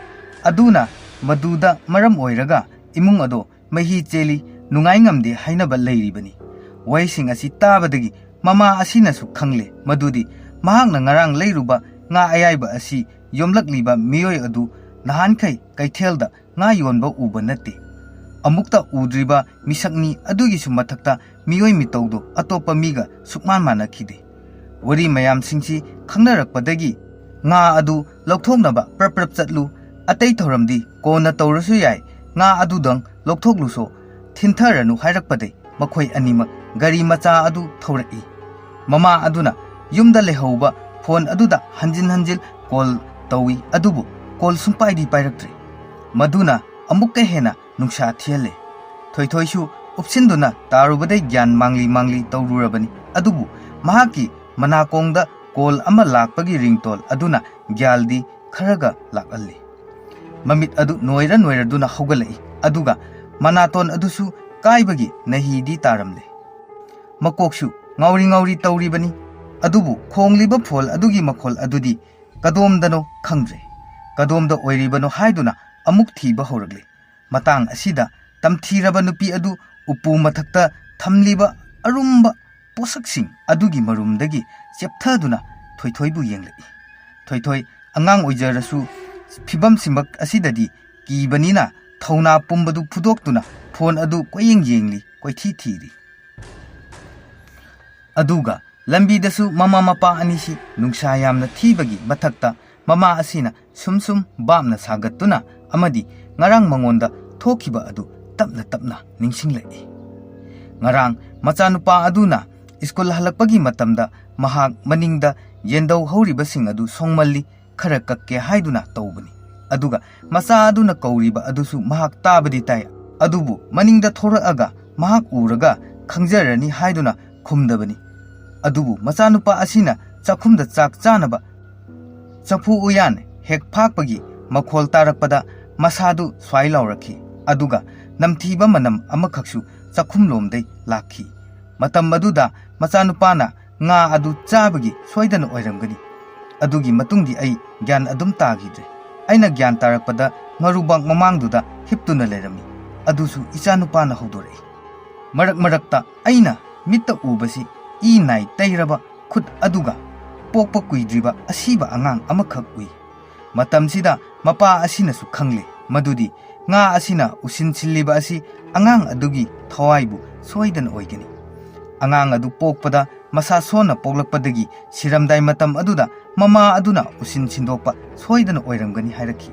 ꯑꯗꯨꯅ ꯃꯗꯨꯗ ꯃꯔꯝ ꯑꯣꯏꯔꯒ ꯏꯃꯨꯡ ꯑꯗꯣ ꯃꯍꯤ ꯆꯦꯜꯂꯤ, ꯅꯨꯡꯉꯥꯏ ꯉꯝꯗꯦ ꯍꯥꯏꯅꯕ ꯂꯩꯔꯤꯕꯅꯤ꯫ ꯋꯥꯍꯩꯁꯤꯡ ꯑꯁꯤ ꯇꯥꯕꯗꯒꯤ ꯃꯃꯥ ꯑꯁꯤꯅꯁꯨ ꯈꯪꯂꯦ ꯃꯗꯨꯗꯤ ꯃꯍꯥꯛꯅ ꯉꯔꯥꯡ ꯂꯩꯔꯨꯕ ꯉꯥ ꯑꯌꯥꯏꯕ ꯑꯁꯤ ꯌꯣꯝꯂꯛꯂꯤꯕ ꯃꯤꯑꯣꯏ ꯑꯗꯨ ꯅꯍꯥꯟꯈꯩ ꯀꯩꯊꯦꯜꯗ ꯉꯥ ꯌꯣꯟꯕ ꯎꯕ ꯅꯠꯇꯦ, ꯑꯃꯨꯛꯇ ꯎꯗ꯭ꯔꯤꯕ ꯃꯤꯁꯛꯅꯤ꯫ ꯑꯗꯨꯒꯤꯁꯨ ꯃꯊꯛꯇ ꯃꯤꯑꯣꯏ ꯃꯤꯇꯧꯗꯣ ꯑꯇꯣꯞꯄ ꯃꯤꯒ ꯁꯨꯛꯃꯥꯟ ꯃꯥꯟꯅꯈꯤꯗꯦ꯫ ꯋꯥꯔꯤ ꯃꯌꯥꯝꯁꯤꯡꯁꯤ ꯈꯪꯅꯔꯛꯄꯗꯒꯤ ꯉꯥ ꯑꯗꯨ ꯂꯧꯊꯣꯛꯅꯕ ꯄ꯭ꯔꯞ ꯆꯠꯂꯨ, ꯑꯇꯩ ꯊꯧꯔꯝꯗꯤ ꯀꯣꯟꯅ ꯇꯧꯔꯁꯨ ꯌꯥꯏ, ꯉꯥ ꯑꯗꯨꯗꯪ ꯂꯧꯊꯣꯛꯂꯨꯁꯣ, ꯊꯤꯟꯊꯔꯅꯨ ꯍꯥꯏꯔꯛꯄꯗꯩ ꯃꯈꯣꯏ ꯑꯅꯤꯃꯛ ꯒꯥꯔꯤ ꯃꯆꯥ ꯑꯗꯨ ꯊꯧꯔꯛꯏ꯫ ꯃꯃꯥ ꯑꯗꯨꯅ ꯌꯨꯝꯗ ꯂꯩꯍꯧꯕ ꯐꯣꯟ ꯑꯗꯨꯗ ꯍꯟꯖꯤꯟ ꯍꯟꯖꯤꯟ ꯀꯣꯜ ꯇꯧꯏ, ꯑꯗꯨꯕꯨ ꯀꯣꯜ ꯁꯨꯡꯄꯥꯏꯗꯤ ꯄꯥꯏꯔꯛꯇ꯭ꯔꯦ꯫ ꯃꯗꯨꯅ ꯑꯃꯨꯛꯀ ꯍꯦꯟꯅ ꯅꯨꯡꯁꯥ ꯊꯤꯍꯜꯂꯦ꯫ ꯊꯣꯏꯊꯣꯏꯁꯨ ꯎꯞꯁꯤꯟꯗꯨꯅ ꯇꯥꯔꯨꯕꯗꯩ ꯒ꯭ꯌꯥꯟ ꯃꯥꯡꯂꯤ ꯇꯧꯔꯨꯔꯕꯅꯤ꯫ ꯑꯗꯨꯕꯨ ꯃꯍꯥꯛꯀꯤ ꯃꯅꯥꯀꯣꯡꯗ ꯀꯣꯜ ꯑꯃ ꯂꯥꯛꯄꯒꯤ ꯔꯤꯡꯇꯣꯜ ꯑꯗꯨꯅ ꯒ꯭ꯌꯥꯜꯗꯤ ꯈꯔꯒ ꯂꯥꯛꯍꯜꯂꯤ꯫ ꯃꯃꯤꯠ ꯑꯗꯨ ꯅꯣꯏꯔꯗꯨꯅ ꯍꯧꯒꯠꯂꯛꯏ꯫ ꯑꯗꯨꯒ ꯃꯅꯥꯇꯣꯟ ꯑꯗꯨꯁꯨ ꯀꯥꯏꯕꯒꯤ ꯅꯍꯤꯗꯤ ꯇꯥꯔꯝꯂꯦ ꯃꯀꯣꯛꯁꯨ ꯉꯥꯎꯔꯤ ꯉꯥꯎꯔꯤ ꯇꯧꯔꯤꯕꯅꯤ ꯑꯗꯨꯕꯨ ꯈꯣꯡꯂꯤꯕ ꯐꯣꯜ ꯑꯗꯨꯒꯤ ꯃꯈꯣꯜ ꯑꯗꯨꯗꯤ ꯀꯗꯣꯝꯗꯅꯣ ꯈꯪꯗ꯭ꯔꯦ ꯀꯗꯣꯝꯗ ꯑꯣꯏꯔꯤꯕꯅꯣ ꯍꯥꯏꯗꯨꯅ ꯑꯃꯨꯛ ꯊꯤꯕ ꯍꯧꯔꯛꯂꯦ ꯃꯇꯥꯡ ꯑꯁꯤꯗ ꯇꯝꯊꯤꯔꯕ ꯅꯨꯄꯤ ꯑꯗꯨ ꯎꯄꯨ ꯃꯊꯛꯇ ꯊꯝꯂꯤꯕ ꯑꯔꯨꯝꯕ ꯄꯣꯠꯁꯛꯁꯤꯡ ꯑꯗꯨꯒꯤ ꯃꯔꯨꯝꯗꯒꯤ ꯆꯦꯞꯊꯗꯨꯅ ꯊꯣꯏꯊꯣꯏꯕꯨ ꯌꯦꯡꯂꯛꯏ ꯊꯣꯏꯊꯣꯏ ꯑꯉꯥꯡ ꯑꯣꯏꯖꯔꯁꯨ ꯐꯤꯕꯝꯁꯤꯃꯛ ꯑꯁꯤꯗꯗꯤ ꯀꯤꯕꯅꯤꯅ ꯊꯧꯅꯥ ꯄꯨꯝꯕꯗꯨ ꯐꯨꯗꯣꯛꯇꯨꯅ ꯐꯣꯟ ꯑꯗꯨ ꯀꯣꯏꯌꯦꯡ ꯌꯦꯡꯂꯤ ꯀꯣꯏꯊꯤ ꯊꯤꯔꯤ ꯑꯗꯨꯒ ꯂꯝꯕꯤꯗꯁꯨ ꯃꯃꯥ ꯃꯄꯥ ꯑꯅꯤꯁꯤ ꯅꯨꯡꯁꯥ ꯌꯥꯝꯅ ꯊꯤꯕꯒꯤ ꯃꯊꯛꯇ ꯃꯃꯥ ꯑꯁꯤꯅ ꯁꯨꯝ ꯕꯥꯞꯅ ꯁꯥꯒꯠꯇꯨꯅ ꯑꯃꯗꯤ ꯉꯔꯥꯡ ꯃꯉꯣꯟꯗ ꯊꯣꯛꯈꯤꯕ ꯑꯗꯨ ꯇꯞꯅ ꯇꯞꯅ ꯅꯤꯡꯁꯤꯡꯂꯛꯏ ꯉꯔꯥꯡ ꯃꯆꯥꯅꯨꯄꯥ ꯑꯗꯨꯅ ꯁ꯭ꯀꯨꯜ ꯍꯜꯂꯛꯄꯒꯤ ꯃꯇꯝꯗ ꯃꯍꯥꯛ ꯃꯅꯤꯡꯗ ꯌꯦꯟꯗꯧ ꯍꯧꯔꯤꯕꯁꯤꯡ ꯑꯗꯨ ꯁꯣꯡꯃꯜꯂꯤ ꯈꯔ ꯀꯛꯀꯦ ꯍꯥꯏꯗꯨꯅ ꯇꯧꯕꯅꯤ ꯑꯗꯨꯒ ꯃꯆꯥ ꯑꯗꯨꯅ ꯀꯧꯔꯤꯕ ꯑꯗꯨꯁꯨ ꯃꯍꯥꯛ ꯇꯥꯕꯗꯤ ꯇꯥꯏ ꯑꯗꯨꯕꯨ ꯃꯅꯤꯡꯗ ꯊꯣꯔꯛꯑꯒ ꯃꯍꯥꯛ ꯎꯔꯒ ꯈꯪꯖꯔꯅꯤ ꯍꯥꯏꯗꯨꯅ ꯈꯨꯝꯗꯕꯅꯤ ꯑꯗꯨꯕꯨ ꯃꯆꯥꯅꯨꯄꯥ ꯑꯁꯤꯅ ꯆꯥꯛꯈꯨꯝꯗ ꯆꯥꯛ ꯆꯥꯅꯕ ꯆꯐꯨ ꯎꯌꯥꯟ ꯍꯦꯛ ꯐꯥꯛꯄꯒꯤ ꯃꯈꯣꯜ ꯇꯥꯔꯛꯄꯗ ꯃꯁꯥꯗꯨ ꯁ꯭ꯋꯥꯏ ꯂꯥꯎꯔꯛꯈꯤ ꯑꯗꯨꯒ ꯅꯝꯊꯤꯕ ꯃꯅꯝ ꯑꯃꯈꯛꯁꯨ ꯆꯥꯛꯈꯨꯝꯂꯣꯝꯗꯩ ꯂꯥꯛꯈꯤ ꯃꯇꯝ ꯑꯗꯨꯗ ꯃꯆꯥꯅꯨꯄꯥꯅ ꯉꯥ ꯑꯗꯨ ꯆꯥꯕꯒꯤ ꯁꯣꯏꯗꯅ ꯑꯣꯏꯔꯝꯒꯅꯤ ꯑꯗꯨꯒꯤ ꯃꯇꯨꯡꯗꯤ ꯑꯩ ꯒ꯭ꯌꯥꯟ ꯑꯗꯨꯝ ꯇꯥꯈꯤꯗ꯭ꯔꯦ ꯑꯩꯅ ꯒ꯭ꯌꯥꯟ ꯇꯥꯔꯛꯄꯗ ꯉꯥꯔꯨꯕꯥꯛ ꯃꯃꯥꯡꯗꯨꯗ ꯍꯤꯞꯇꯨꯅ ꯂꯩꯔꯝꯃꯤ ꯑꯗꯨꯁꯨ ꯏꯆꯥꯅꯨꯄꯥꯅ ꯍꯧꯗꯣꯔꯛꯏ ꯃꯔꯛ ꯃꯔꯛꯇ ꯑꯩꯅ ꯃꯤꯠꯇ ꯎꯕꯁꯤ ꯏ ꯅꯥꯏ ꯇꯩꯔꯕ ꯈꯨꯠ ꯑꯗꯨꯒ ꯄꯣꯛꯄ ꯀꯨꯏꯗ꯭ꯔꯤꯕ ꯑꯁꯤꯕ ꯑꯉꯥꯡ ꯑꯃꯈꯛ ꯎꯏ ꯃꯇꯝꯁꯤꯗ ꯃꯄꯥ ꯑꯁꯤꯅꯁꯨ ꯈꯪꯂꯦ ꯃꯗꯨꯗꯤ ꯉꯥ ꯑꯁꯤꯅ ꯎꯁꯤꯟꯁꯤꯜꯂꯤꯕ ꯑꯁꯤ ꯑꯉꯥꯡ ꯑꯗꯨꯒꯤ ꯊꯋꯥꯏꯕꯨ ꯁꯣꯏꯗꯅ ꯑꯣꯏꯒꯅꯤ ꯑꯉꯥꯡ ꯑꯗꯨ ꯄꯣꯛꯄꯗ ꯃꯁꯥ ꯁꯣꯟꯅ ꯄꯣꯛꯂꯛꯄꯗꯒꯤ ꯁꯤꯔꯝꯗꯥꯏ ꯃꯇꯝ ꯑꯗꯨꯗ ꯃꯃꯥ ꯑꯗꯨꯅ ꯎꯁꯤꯟ ꯁꯤꯟꯗꯣꯛꯄ ꯁꯣꯏꯗꯅ ꯑꯣꯏꯔꯝꯒꯅꯤ ꯍꯥꯏꯔꯛꯈꯤ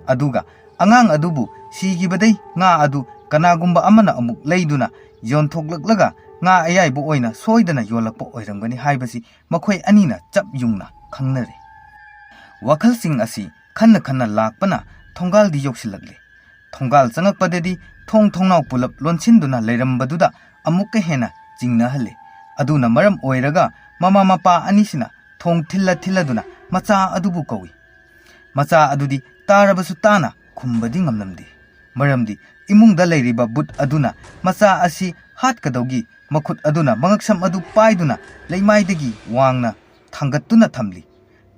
ꯑꯗꯨꯒ ꯑꯉꯥꯡ ꯑꯗꯨꯕు ꯁꯤꯈꯤꯕꯗꯩ ꯉꯥ ꯑꯗු ꯀꯅꯥꯒꯨꯝꯕ ꯑꯃꯅ ꯑꯃꯨꯛ ꯂꯩꯗꯨꯅ ꯌꯣꯟꯊꯣꯛꯂꯛꯂꯒ ꯉꯥ ꯑꯌꯥꯏꯕ ꯑꯣꯏꯅ ꯁꯣꯏꯗꯅ ꯌꯣꯜꯂꯛꯄ ꯑꯣꯏꯔꯝꯒꯅꯤ ꯍꯥꯏꯕꯁꯤ ꯃꯈꯣꯏ ꯑꯅꯤꯅ ꯆꯞ ꯌꯨꯡꯅ ꯈꯪꯅꯔꯦ ꯋꯥꯈꯜꯁꯤꯡ ꯑꯁꯤ ꯈꯟꯅ ꯈꯟꯅ ꯂꯥꯛꯄꯅ ꯊꯣꯡꯒꯥꯜꯗꯤ ꯌꯧꯁꯤꯜꯂꯛꯂꯦ ꯊꯣꯡꯒꯥꯜ ꯆꯪꯉꯛꯄꯗꯗꯤ ꯊꯣꯡ ꯊꯣꯡꯅꯥꯎ ꯄꯨꯂꯞ ꯂꯣꯟꯁꯤꯟꯗꯨꯅ ꯂꯩꯔꯝꯕꯗꯨꯗ ꯑꯃꯨꯛꯀ ꯍꯦꯟꯅ ꯆꯤꯡꯅꯍꯜꯂꯦ ꯑꯗꯨꯅ ꯃꯔꯝ ꯑꯣꯏꯔꯒ ꯃꯃꯥ ꯃꯄꯥ ꯑꯅꯤꯁꯤꯅ ꯊꯣꯡ ꯊꯤꯜꯂꯗꯨꯅ ꯃꯆꯥ ꯑꯗꯨꯕꯨ ꯀꯧꯏ ꯃꯆꯥ ꯑꯗꯨꯗꯤ ꯇꯥꯔꯕꯁꯨ ꯇꯥꯅ ꯈꯨꯝꯕꯗꯤ ꯉꯝꯂꯝꯗꯦ ꯃꯔꯝꯗꯤ ꯏꯃꯨꯡꯗ ꯂꯩꯔꯤꯕ ꯕꯨꯠ ꯑꯗꯨꯅ ꯃꯆꯥ ꯑꯁꯤ ꯍꯥꯠꯀꯗꯧꯒꯤ ꯃꯈꯨꯠ ꯑꯗꯨꯅ ꯃꯉꯛꯁꯝ ꯑꯗꯨ ꯄꯥꯏꯗꯨꯅ ꯂꯩꯃꯥꯏꯗꯒꯤ ꯋꯥꯡꯅ ꯊꯥꯡꯒꯠꯇꯨꯅ ꯊꯝꯂꯤ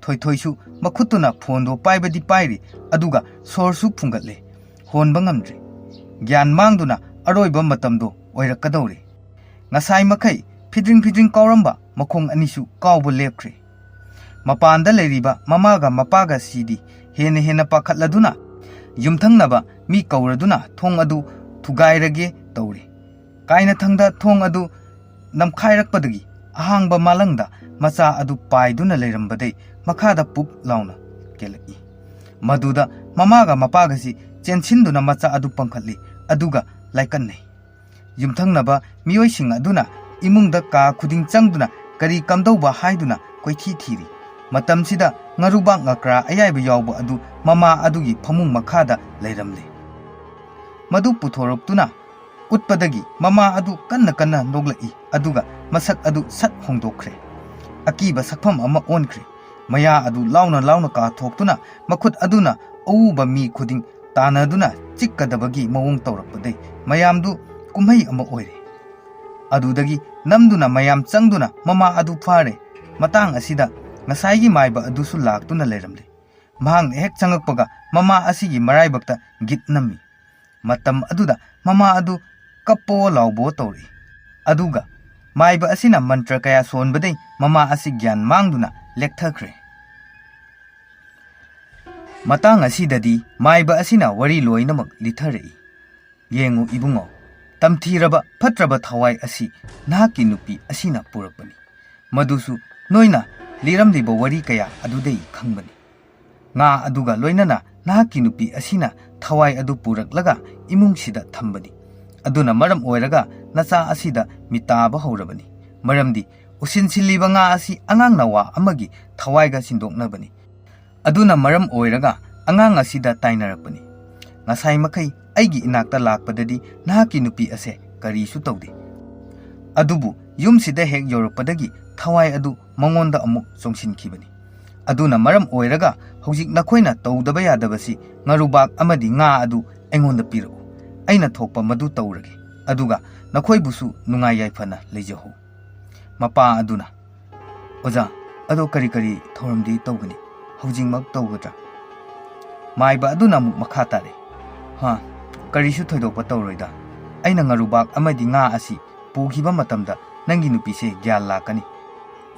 ꯊꯣꯏꯊꯣꯏꯁꯨ ꯃꯈꯨꯠꯇꯨꯅ ꯐꯣꯟꯗꯣ ꯄꯥꯏꯕꯗꯤ ꯄꯥꯏꯔꯤ ꯑꯗꯨꯒ ꯁꯣꯔꯁꯨ ꯐꯨꯡꯒꯠꯂꯦ ꯍꯣꯟꯕ ꯉꯝꯗ꯭ꯔꯦ ꯒ꯭ꯌꯥꯟ ꯃꯥꯡꯗꯨꯅ ꯑꯔꯣꯏꯕ ꯃꯇꯝꯗꯣ ꯑꯣꯏꯔꯛꯀꯗꯧꯔꯦ ꯉꯁꯥꯏ ꯃꯈꯩ ꯐꯤꯗ꯭ꯔꯤꯡ ꯀꯥꯎꯔꯝꯕ ꯃꯈꯣꯡ ꯑꯅꯤꯁꯨ ꯀꯥꯎꯕ ꯂꯦꯞꯈ꯭ꯔꯦ ꯃꯄꯥꯟꯗ ꯂꯩꯔꯤꯕ ꯃꯃꯥꯒ ꯃꯄꯥꯒ ꯁꯤꯗꯤ ꯍꯦꯟꯅ ꯄꯥꯈꯠꯂꯗꯨꯅ ꯌꯨꯝꯊꯪꯅꯕ ꯃꯤ ꯀꯧꯔꯗꯨꯅ ꯊꯣꯡ ꯑꯗꯨ ꯊꯨꯒꯥꯏꯔꯒꯦ ꯇꯧꯔꯦ ꯀꯥꯏꯅꯊꯪꯗ ꯊꯣꯡ ꯑꯗꯨ ꯅꯝꯈꯥꯏꯔꯛꯄꯗꯒꯤ ꯑꯍꯥꯡꯕ ꯃꯥꯂꯪꯗ ꯃꯆꯥ ꯑꯗꯨ ꯄꯥꯏꯗꯨꯅ ꯂꯩꯔꯝꯕꯗꯩ ꯃꯈꯥꯗ ꯄꯨꯞ ꯂꯥꯎꯅ ꯀꯦꯜꯂꯛꯏ ꯃꯗꯨꯗ ꯃꯃꯥꯒ ꯃꯄꯥꯒꯁꯤ ꯆꯦꯟꯁꯤꯟꯗꯨꯅ ꯃꯆꯥ ꯑꯗꯨ ꯄꯪꯈꯠꯂꯤ ꯑꯗꯨꯒ ꯂꯥꯏꯀꯠꯅꯩ ꯌꯨꯝꯊꯪꯅꯕ ꯃꯤꯑꯣꯏꯁꯤꯡ ꯑꯗꯨꯅ ꯏꯃꯨꯡꯗ ꯀꯥ ꯈꯨꯗꯤꯡ ꯆꯪꯗꯨꯅ ꯀꯔꯤ ꯀꯝꯗꯧꯕ ꯍꯥꯏꯗꯨꯅ ꯀꯣꯏꯊꯤ ꯊꯤꯔꯤ ꯃꯇꯝꯁꯤꯗ ꯉꯥꯔꯨꯕꯥꯛ ꯉꯀ꯭ꯔꯥ ꯑꯌꯥꯏꯕ ꯌꯥꯎꯕ ꯑꯗු ꯃꯃꯥ ꯑꯗꯨꯒꯤ ꯐꯃꯨꯡ ꯃꯈꯥꯗ ꯂꯩꯔꯝꯂꯦ ꯃꯗꯨ ꯄꯨꯊꯣꯔꯛꯇꯨꯅ ꯎꯠꯄꯗꯒꯤ ꯃꯃꯥ ꯑꯗꯨ ꯀꯟꯅ ꯅꯣꯛꯂꯛꯏ ꯑꯗꯨꯒ ꯃꯁꯛ ꯑꯗꯨ ꯁꯠ ꯍꯣꯡꯗꯣꯛꯈ꯭ꯔꯦ ꯑꯀꯤꯕ ꯁꯛꯐꯝ ꯑꯃ ꯑꯣꯟꯈ꯭ꯔꯦ ꯃꯌꯥ ꯑꯗු ꯂꯥꯎꯅ ꯀꯥꯊꯣꯛꯇꯨꯅ ꯃꯈꯨꯠ ꯑꯗꯨꯅ ꯑꯎꯕ ꯃꯤ ꯈꯨꯗꯤꯡ ꯇꯥꯟꯅꯗꯨꯅ ꯆꯤꯛꯀꯗꯕꯒꯤ ꯃꯑꯣꯡ ꯇꯧꯔꯛꯄꯗꯩ ꯃꯌꯥꯝꯗꯨ ꯀꯨꯝꯍꯩ ꯑꯃ ꯑꯣꯏꯔꯦ ꯑꯗꯨꯗꯒꯤ ꯅꯝꯗꯨꯅ ꯃꯌꯥꯝ ꯆꯪꯗꯨꯅ ꯃꯃꯥ ꯑꯗꯨ ꯐꯥꯔꯦ ꯃꯇꯥꯡ ꯑꯁꯤꯗ ꯉꯁꯥꯏꯒꯤ ꯃꯥꯏꯕ ꯑꯗꯨꯁꯨ ꯂꯥꯛꯇꯨꯅ ꯂꯩꯔꯝꯂꯦ ꯃꯍꯥꯛꯅ ꯍꯦꯛ ꯆꯪꯉꯛꯄꯒ ꯃꯃꯥ ꯑꯁꯤꯒꯤ ꯃꯔꯥꯏꯕꯛꯇ ꯒꯤꯠ ꯅꯝꯃꯤ ꯃꯇꯝ ꯑꯗꯨꯗ ꯃꯃꯥ ꯑꯗු ꯀꯞꯄꯣ ꯂꯥꯎꯕꯣ ꯇꯧꯔꯛꯏ ꯑꯗꯨꯒ ꯃꯥꯏꯕ ꯑꯁꯤꯅ ꯃꯟꯇ꯭ꯔ ꯀꯌꯥ ꯁꯣꯟꯕꯗꯩ ꯃꯃꯥ ꯑꯁꯤ ꯒ꯭ꯌꯥꯟ ꯃꯥꯡꯗꯨꯅ ꯂꯦꯛꯊꯈ꯭ꯔꯦ ꯃꯇꯥꯡ ꯑꯁꯤꯗꯗꯤ ꯃꯥꯏꯕ ꯑꯁꯤꯅ ꯋꯥꯔꯤ ꯂꯣꯏꯅꯃꯛ ꯂꯤꯊꯔꯛꯏ ꯌꯦꯡꯉꯨ ꯏꯕꯨꯡꯉꯣ ꯇꯝꯊꯤꯔꯕ ꯐꯠꯇ꯭ꯔꯕ ꯊꯋꯥꯏ ꯑꯁꯤ ꯅꯍꯥꯛꯀꯤ ꯅꯨꯄꯤ ꯑꯁꯤꯅ ꯄꯨꯔꯛꯄꯅꯤ ꯃꯗꯨꯁꯨ ꯅꯣꯏꯅ ꯂꯤꯔꯝꯂꯤꯕ ꯋꯥꯔꯤ ꯀꯌꯥ ꯑꯗꯨꯗꯩ ꯈꯪꯕꯅꯤ ꯉꯥ ꯑꯗꯨꯒ ꯂꯣꯏꯅꯅ ꯅꯍꯥꯛꯀꯤ ꯅꯨꯄꯤ ꯑꯁꯤꯅ ꯊꯋꯥꯏ ꯑꯗꯨ ꯄꯨꯔꯛꯂꯒ ꯏꯃꯨꯡꯁꯤꯗ ꯊꯝꯕꯅꯤ ꯑꯗꯨꯅ ꯃꯔꯝ ꯑꯣꯏꯔꯒ ꯅꯆꯥ ꯑꯁꯤꯗ ꯃꯤꯇꯥꯕ ꯍꯧꯔꯕꯅꯤ ꯃꯔꯝꯗꯤ ꯎꯁꯤꯟꯁꯤꯜꯂꯤꯕ ꯉꯥ ꯑꯁꯤ ꯑꯉꯥꯡ ꯅꯋꯥ ꯑꯃꯒꯤ ꯊꯋꯥꯏꯒ ꯁꯤꯟꯗꯣꯛꯅꯕꯅꯤ ꯑꯗꯨꯅ ꯃꯔꯝ ꯑꯣꯏꯔꯒ ꯑꯉꯥꯡ ꯑꯁꯤꯗ ꯇꯥꯏꯅꯔꯛꯄꯅꯤ ꯉꯁꯥꯏ ꯃꯈꯩ ꯑꯩꯒꯤ ꯏꯅꯥꯛꯇ ꯂꯥꯛꯄꯗꯗꯤ ꯅꯍꯥꯛꯀꯤ ꯅꯨꯄꯤ ꯑꯁꯦ ꯀꯔꯤꯁꯨ ꯇꯧꯗꯦ ꯑꯗꯨꯕꯨ ꯌꯨꯝꯁꯤꯗ ꯍꯦꯛ ꯌꯧꯔꯛꯄꯗꯒꯤ ꯊꯋꯥꯏ ꯑꯗꯨ ꯃꯉꯣꯟꯗ ꯑꯃꯨꯛ ꯆꯣꯡꯁꯤꯟꯈꯤꯕꯅꯤ ꯑꯗꯨꯅ ꯃꯔꯝ ꯑꯣꯏꯔꯒ ꯍꯧꯖꯤꯛ ꯅꯈꯣꯏꯅ ꯇꯧꯗꯕ ꯌꯥꯗꯕꯁꯤ ꯉꯥꯔꯨꯕꯥꯛ ꯑꯃꯗꯤ ꯉꯥ ꯑꯗꯨ ꯑꯩꯉꯣꯟꯗ ꯄꯤꯔꯛꯎ ꯑꯩꯅ ꯊꯣꯛꯄ ꯃꯗꯨ ꯇꯧꯔꯒꯦ ꯑꯗꯨꯒ ꯅꯈꯣꯏꯕꯨꯁꯨ ꯅꯨꯡꯉꯥꯏ ꯌꯥꯏꯐꯅ ꯂꯩꯖꯍꯧ꯫ ꯃꯄꯥ ꯑꯗꯨꯅ ꯑꯣꯖꯥ ꯑꯗꯣ ꯀꯔꯤ ꯀꯔꯤ ꯊꯧꯔꯝꯗꯤ ꯇꯧꯒꯅꯤ, ꯍꯧꯖꯤꯛꯃꯛ ꯇꯧꯒꯗ꯭ꯔꯥ? ꯃꯥꯏꯕ ꯑꯗꯨꯅ ꯑꯃꯨꯛ ꯃꯈꯥ ꯇꯥꯔꯦ, ꯀꯔꯤꯁꯨ ꯊꯣꯏꯗꯣꯛꯄ ꯇꯧꯔꯣꯏꯗ, ꯑꯩꯅ ꯉꯥꯔꯨꯕꯥꯛ ꯑꯃꯗꯤ ꯉꯥ ꯑꯁꯤ ꯄꯨꯈꯤꯕ ꯃꯇꯝꯗ ꯅꯪꯒꯤ ꯅꯨꯄꯤꯁꯦ ꯒ꯭ꯌꯥꯟ ꯂꯥꯛꯀꯅꯤ꯫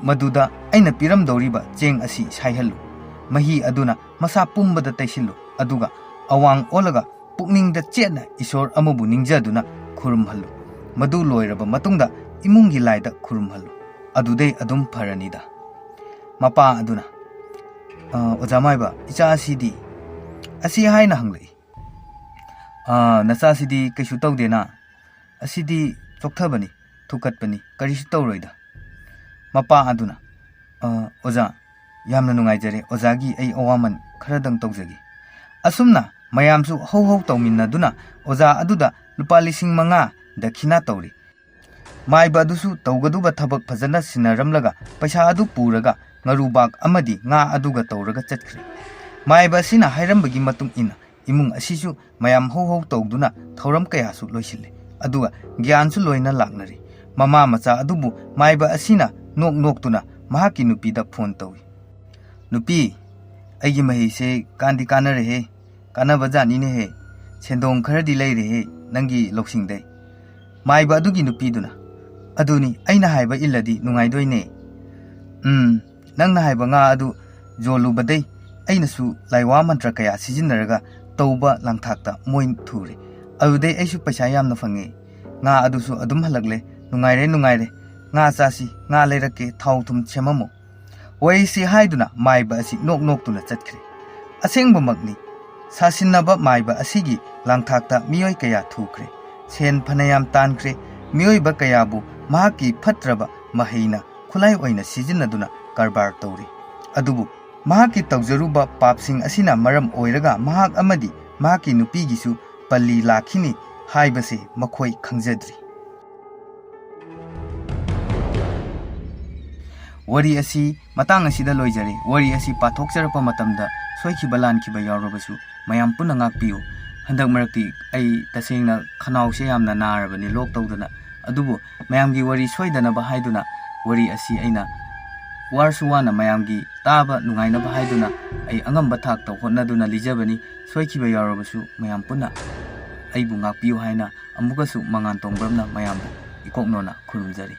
ꯃꯗꯨꯗ ꯑꯩꯅ ꯄꯤꯔꯝꯗꯧꯔꯤꯕ ꯆꯦꯡ ꯑꯁꯤ ꯁꯥꯏꯍꯜꯂꯨ, ꯃꯍꯤ ꯑꯗꯨꯅ ꯃꯁꯥ ꯄꯨꯝꯕꯗ ꯇꯩꯁꯤꯜꯂꯨ, ꯑꯗꯨꯒ ꯑꯋꯥꯡ ꯑꯣꯜꯂꯒ ꯄꯨꯛꯅꯤꯡꯗ ꯆꯦꯠꯅ ꯏꯁꯣꯔ ꯑꯃꯕꯨ ꯅꯤꯡꯖꯗꯨꯅ ꯈꯨꯔꯨꯝꯍꯜꯂꯨ꯫ ꯃꯗꯨ ꯂꯣꯏꯔꯕ ꯃꯇꯨꯡꯗ ꯏꯃꯨꯡꯒꯤ ꯂꯥꯏꯗ ꯈꯨꯔꯨꯝꯍꯜꯂꯨ, ꯑꯗꯨꯗꯩ ꯑꯗꯨꯝ ꯐꯔꯅꯤꯗ꯫ ꯃꯄꯥ ꯑꯗꯨꯅ ꯑꯣꯖꯥ ꯃꯥꯏꯕ, ꯏꯆꯥ ꯑꯁꯤꯗꯤ ꯑꯁꯤ ꯍꯥꯏꯅ ꯍꯪꯂꯛꯏ꯫ ꯅꯆꯥꯁꯤꯗꯤ ꯀꯩꯁꯨ ꯇꯧꯗꯦꯅ, ꯑꯁꯤꯗꯤ ꯆꯣꯛꯊꯕꯅꯤ, ꯊꯨꯀꯠꯄꯅꯤ, ꯀꯔꯤꯁꯨ ꯇꯧꯔꯣꯏꯗ꯫ ꯃꯄꯥ ꯑꯗꯨꯅ ꯑꯣꯖꯥ ꯌꯥꯝꯅ ꯅꯨꯡꯉꯥꯏꯖꯔꯦ, ꯑꯣꯖꯥꯒꯤ ꯑꯩ ꯑꯋꯥꯃꯟ ꯈꯔꯗꯪ ꯇꯧꯖꯒꯦ꯫ ꯑꯁꯨꯝꯅ ꯃꯌꯥꯝꯁꯨ ꯍꯧ ꯍꯧ ꯇꯧꯃꯤꯟꯅꯗꯨꯅ ꯑꯣꯖꯥ ꯑꯗꯨꯗ ꯂꯨꯄꯥ 5,000 ꯗꯈꯤꯅꯥ ꯇꯧꯔꯤ꯫ ꯃꯥꯏꯕ ꯑꯗꯨꯁꯨ ꯇꯧꯒꯗꯨꯕ ꯊꯕꯛ ꯐꯖꯅ ꯁꯤꯟꯅꯔꯝꯂꯒ ꯄꯩꯁꯥ ꯑꯗꯨ ꯄꯨꯔꯒ ꯉꯥꯔꯨꯕꯥꯛ ꯑꯃꯗꯤ ꯉꯥ ꯑꯗꯨꯒ ꯇꯧꯔꯒ ꯆꯠꯈ꯭ꯔꯦ꯫ ꯃꯥꯏꯕ ꯑꯁꯤꯅ ꯍꯥꯏꯔꯝꯕꯒꯤ ꯃꯇꯨꯡ ꯏꯟꯅ ꯏꯃꯨꯡ ꯑꯁꯤꯁꯨ ꯃꯌꯥꯝ ꯍꯧ ꯍꯧ ꯇꯧꯗꯨꯅ ꯊꯧꯔꯝ ꯀꯌꯥꯁꯨ ꯂꯣꯏꯁꯤꯜꯂꯦ, ꯑꯗꯨꯒ ꯒ꯭ꯌꯥꯟꯁꯨ ꯂꯣꯏꯅ ꯂꯥꯛꯅꯔꯦ꯫ ꯃꯃꯥ ꯃꯆꯥ ꯑꯗꯨꯕꯨ ꯃꯥꯏꯕ ꯑꯁꯤꯅ ꯅꯣꯛ ꯅꯣꯛꯇꯨꯅ ꯃꯍꯥꯛꯀꯤ ꯅꯨꯄꯤꯗ ꯐꯣꯟ ꯇꯧꯏ꯫ ꯅꯨꯄꯤ, ꯑꯩꯒꯤ ꯃꯍꯩꯁꯦ ꯀꯥꯟꯗꯤ ꯀꯥꯟꯅꯔꯦꯍꯦ, ꯀꯥꯟꯅꯕ ꯖꯥꯠꯅꯤꯅꯦꯍꯦ, ꯁꯦꯟꯗꯣꯡ ꯈꯔꯗꯤ ꯂꯩꯔꯦꯍꯦ ꯅꯪꯒꯤ ꯂꯧꯁꯤꯡꯗꯩ꯫ ꯃꯥꯏꯕ ꯑꯗꯨꯒꯤ ꯅꯨꯄꯤꯗꯨꯅ ꯑꯗꯨꯅꯤ ꯑꯩꯅ ꯍꯥꯏꯕ ꯏꯜꯂꯗꯤ ꯅꯨꯡꯉꯥꯏꯗꯣꯏꯅꯦ꯫ ꯅꯪꯅ ꯍꯥꯏꯕ ꯉꯥ ꯑꯗꯨ ꯌꯣꯜꯂꯨꯕꯗꯩ ꯑꯩꯅꯁꯨ ꯂꯥꯏꯋꯥ ꯃꯟꯇ꯭ꯔ ꯀꯌꯥ ꯁꯤꯖꯤꯟꯅꯔꯒ ꯇꯧꯕ ꯂꯥꯡꯊꯥꯛꯇ ꯃꯣꯏ ꯊꯨꯔꯦ, ꯑꯗꯨꯗꯩ ꯑꯩꯁꯨ ꯄꯩꯁꯥ ꯌꯥꯝꯅ ꯐꯪꯉꯦ꯫ ꯉꯥ ꯑꯗꯨꯁꯨ ꯑꯗꯨꯝ ꯍꯜꯂꯛꯂꯦ, ꯅꯨꯡꯉꯥꯏꯔꯦ ꯅꯨꯡꯉꯥꯏꯔꯦ, ꯉꯥ ꯆꯥꯁꯤ, ꯉꯥ ꯂꯩꯔꯛꯀꯦ, ꯊꯥꯎ ꯊꯨꯝ ꯁꯦꯝꯃꯝꯃꯣ꯫ ꯋꯥꯔꯤꯁꯤ ꯍꯥꯏꯗꯨꯅ ꯃꯥꯏꯕ ꯑꯁꯤ ꯅꯣꯛ ꯅꯣꯛꯇꯨꯅ ꯆꯠꯈ꯭ꯔꯦ꯫ ꯑꯁꯦꯡꯕꯃꯛꯅꯤ, ꯁꯥꯁꯤꯟꯅꯕ ꯃꯥꯏꯕ ꯑꯁꯤꯒꯤ ꯂꯥꯡꯊꯥꯛꯇ ꯃꯤꯑꯣꯏ ꯀꯌꯥ ꯊꯨꯈ꯭ꯔꯦ, ꯁꯦꯟ ꯐꯅꯌꯥꯝ ꯇꯥꯟꯈ꯭ꯔꯦ, ꯃꯤꯑꯣꯏꯕ ꯀꯌꯥꯕꯨ ꯃꯍꯥꯛꯀꯤ ꯐꯠꯇ꯭ꯔꯕ ꯃꯍꯩꯅ ꯈꯨꯠꯂꯥꯏ ꯑꯣꯏꯅ ꯁꯤꯖꯤꯟꯅꯗꯨꯅ ꯀꯔꯕꯥꯔ ꯇꯧꯔꯤ꯫ ꯑꯗꯨꯕꯨ ꯃꯍꯥꯛꯀꯤ ꯇꯧꯖꯔꯨꯕ ꯄꯥꯞꯁꯤꯡ ꯑꯁꯤꯅ ꯃꯔꯝ ꯑꯣꯏꯔꯒ ꯃꯍꯥꯛ ꯑꯃꯗꯤ ꯃꯍꯥꯛꯀꯤ ꯅꯨꯄꯤꯒꯤꯁꯨ ꯄꯜꯂꯤ ꯂꯥꯛꯈꯤꯅꯤ ꯍꯥꯏꯕꯁꯦ ꯃꯈꯣꯏ ꯈꯪꯖꯗ꯭ꯔꯤ꯫ ꯋꯥꯔꯤ ꯑꯁꯤ ꯃꯇꯥꯡ ꯑꯁꯤꯗ ꯂꯣꯏꯖꯔꯦ꯫ ꯋꯥꯔꯤ ꯑꯁꯤ ꯄꯥꯊꯣꯛꯆꯔꯛꯄ ꯃꯇꯝꯗ ꯁꯣꯏꯈꯤꯕ ꯂꯥꯟꯈꯤꯕ ꯌꯥꯎꯔꯕꯁꯨ ꯃꯌꯥꯝ ꯄꯨꯟꯅ ꯉꯥꯛꯄꯤꯌꯨ꯫ ꯍꯟꯗꯛ ꯃꯔꯛꯇꯤ ꯑꯩ ꯇꯁꯦꯡꯅ ꯈꯅꯥꯎꯁꯦ ꯌꯥꯝꯅ ꯅꯥꯔꯕꯅꯤ, ꯂꯣꯛ ꯇꯧꯗꯅ, ꯑꯗꯨꯕꯨ ꯃꯌꯥꯝꯒꯤ ꯋꯥꯔꯤ ꯁꯣꯏꯗꯅꯕ ꯍꯥꯏꯗꯨꯅ ꯋꯥꯔꯤ ꯑꯁꯤ ꯑꯩꯅ ꯋꯥꯔꯁꯨ ꯋꯥꯅ ꯃꯌꯥꯝꯒꯤ ꯇꯥꯕ ꯅꯨꯡꯉꯥꯏꯅꯕ ꯍꯥꯏꯗꯨꯅ ꯑꯩ ꯑꯉꯝꯕ ꯊꯥꯛꯇ ꯍꯣꯠꯅꯗꯨꯅ ꯂꯤꯖꯕꯅꯤ꯫ ꯁꯣꯏꯈꯤꯕ ꯌꯥꯎꯔꯕꯁꯨ ꯃꯌꯥꯝ ꯄꯨꯟꯅ ꯑꯩꯕꯨ ꯉꯥꯛꯄꯤꯌꯨ ꯍꯥꯏꯅ ꯑꯃꯨꯛꯀꯁꯨ ꯃꯉꯥꯟ ꯇꯣꯡꯕ꯭ꯔꯝꯅ ꯃꯌꯥꯝꯕꯨ ꯏꯀꯣꯛꯅꯣꯅ ꯈꯨꯔꯨꯝꯖꯔꯤ꯫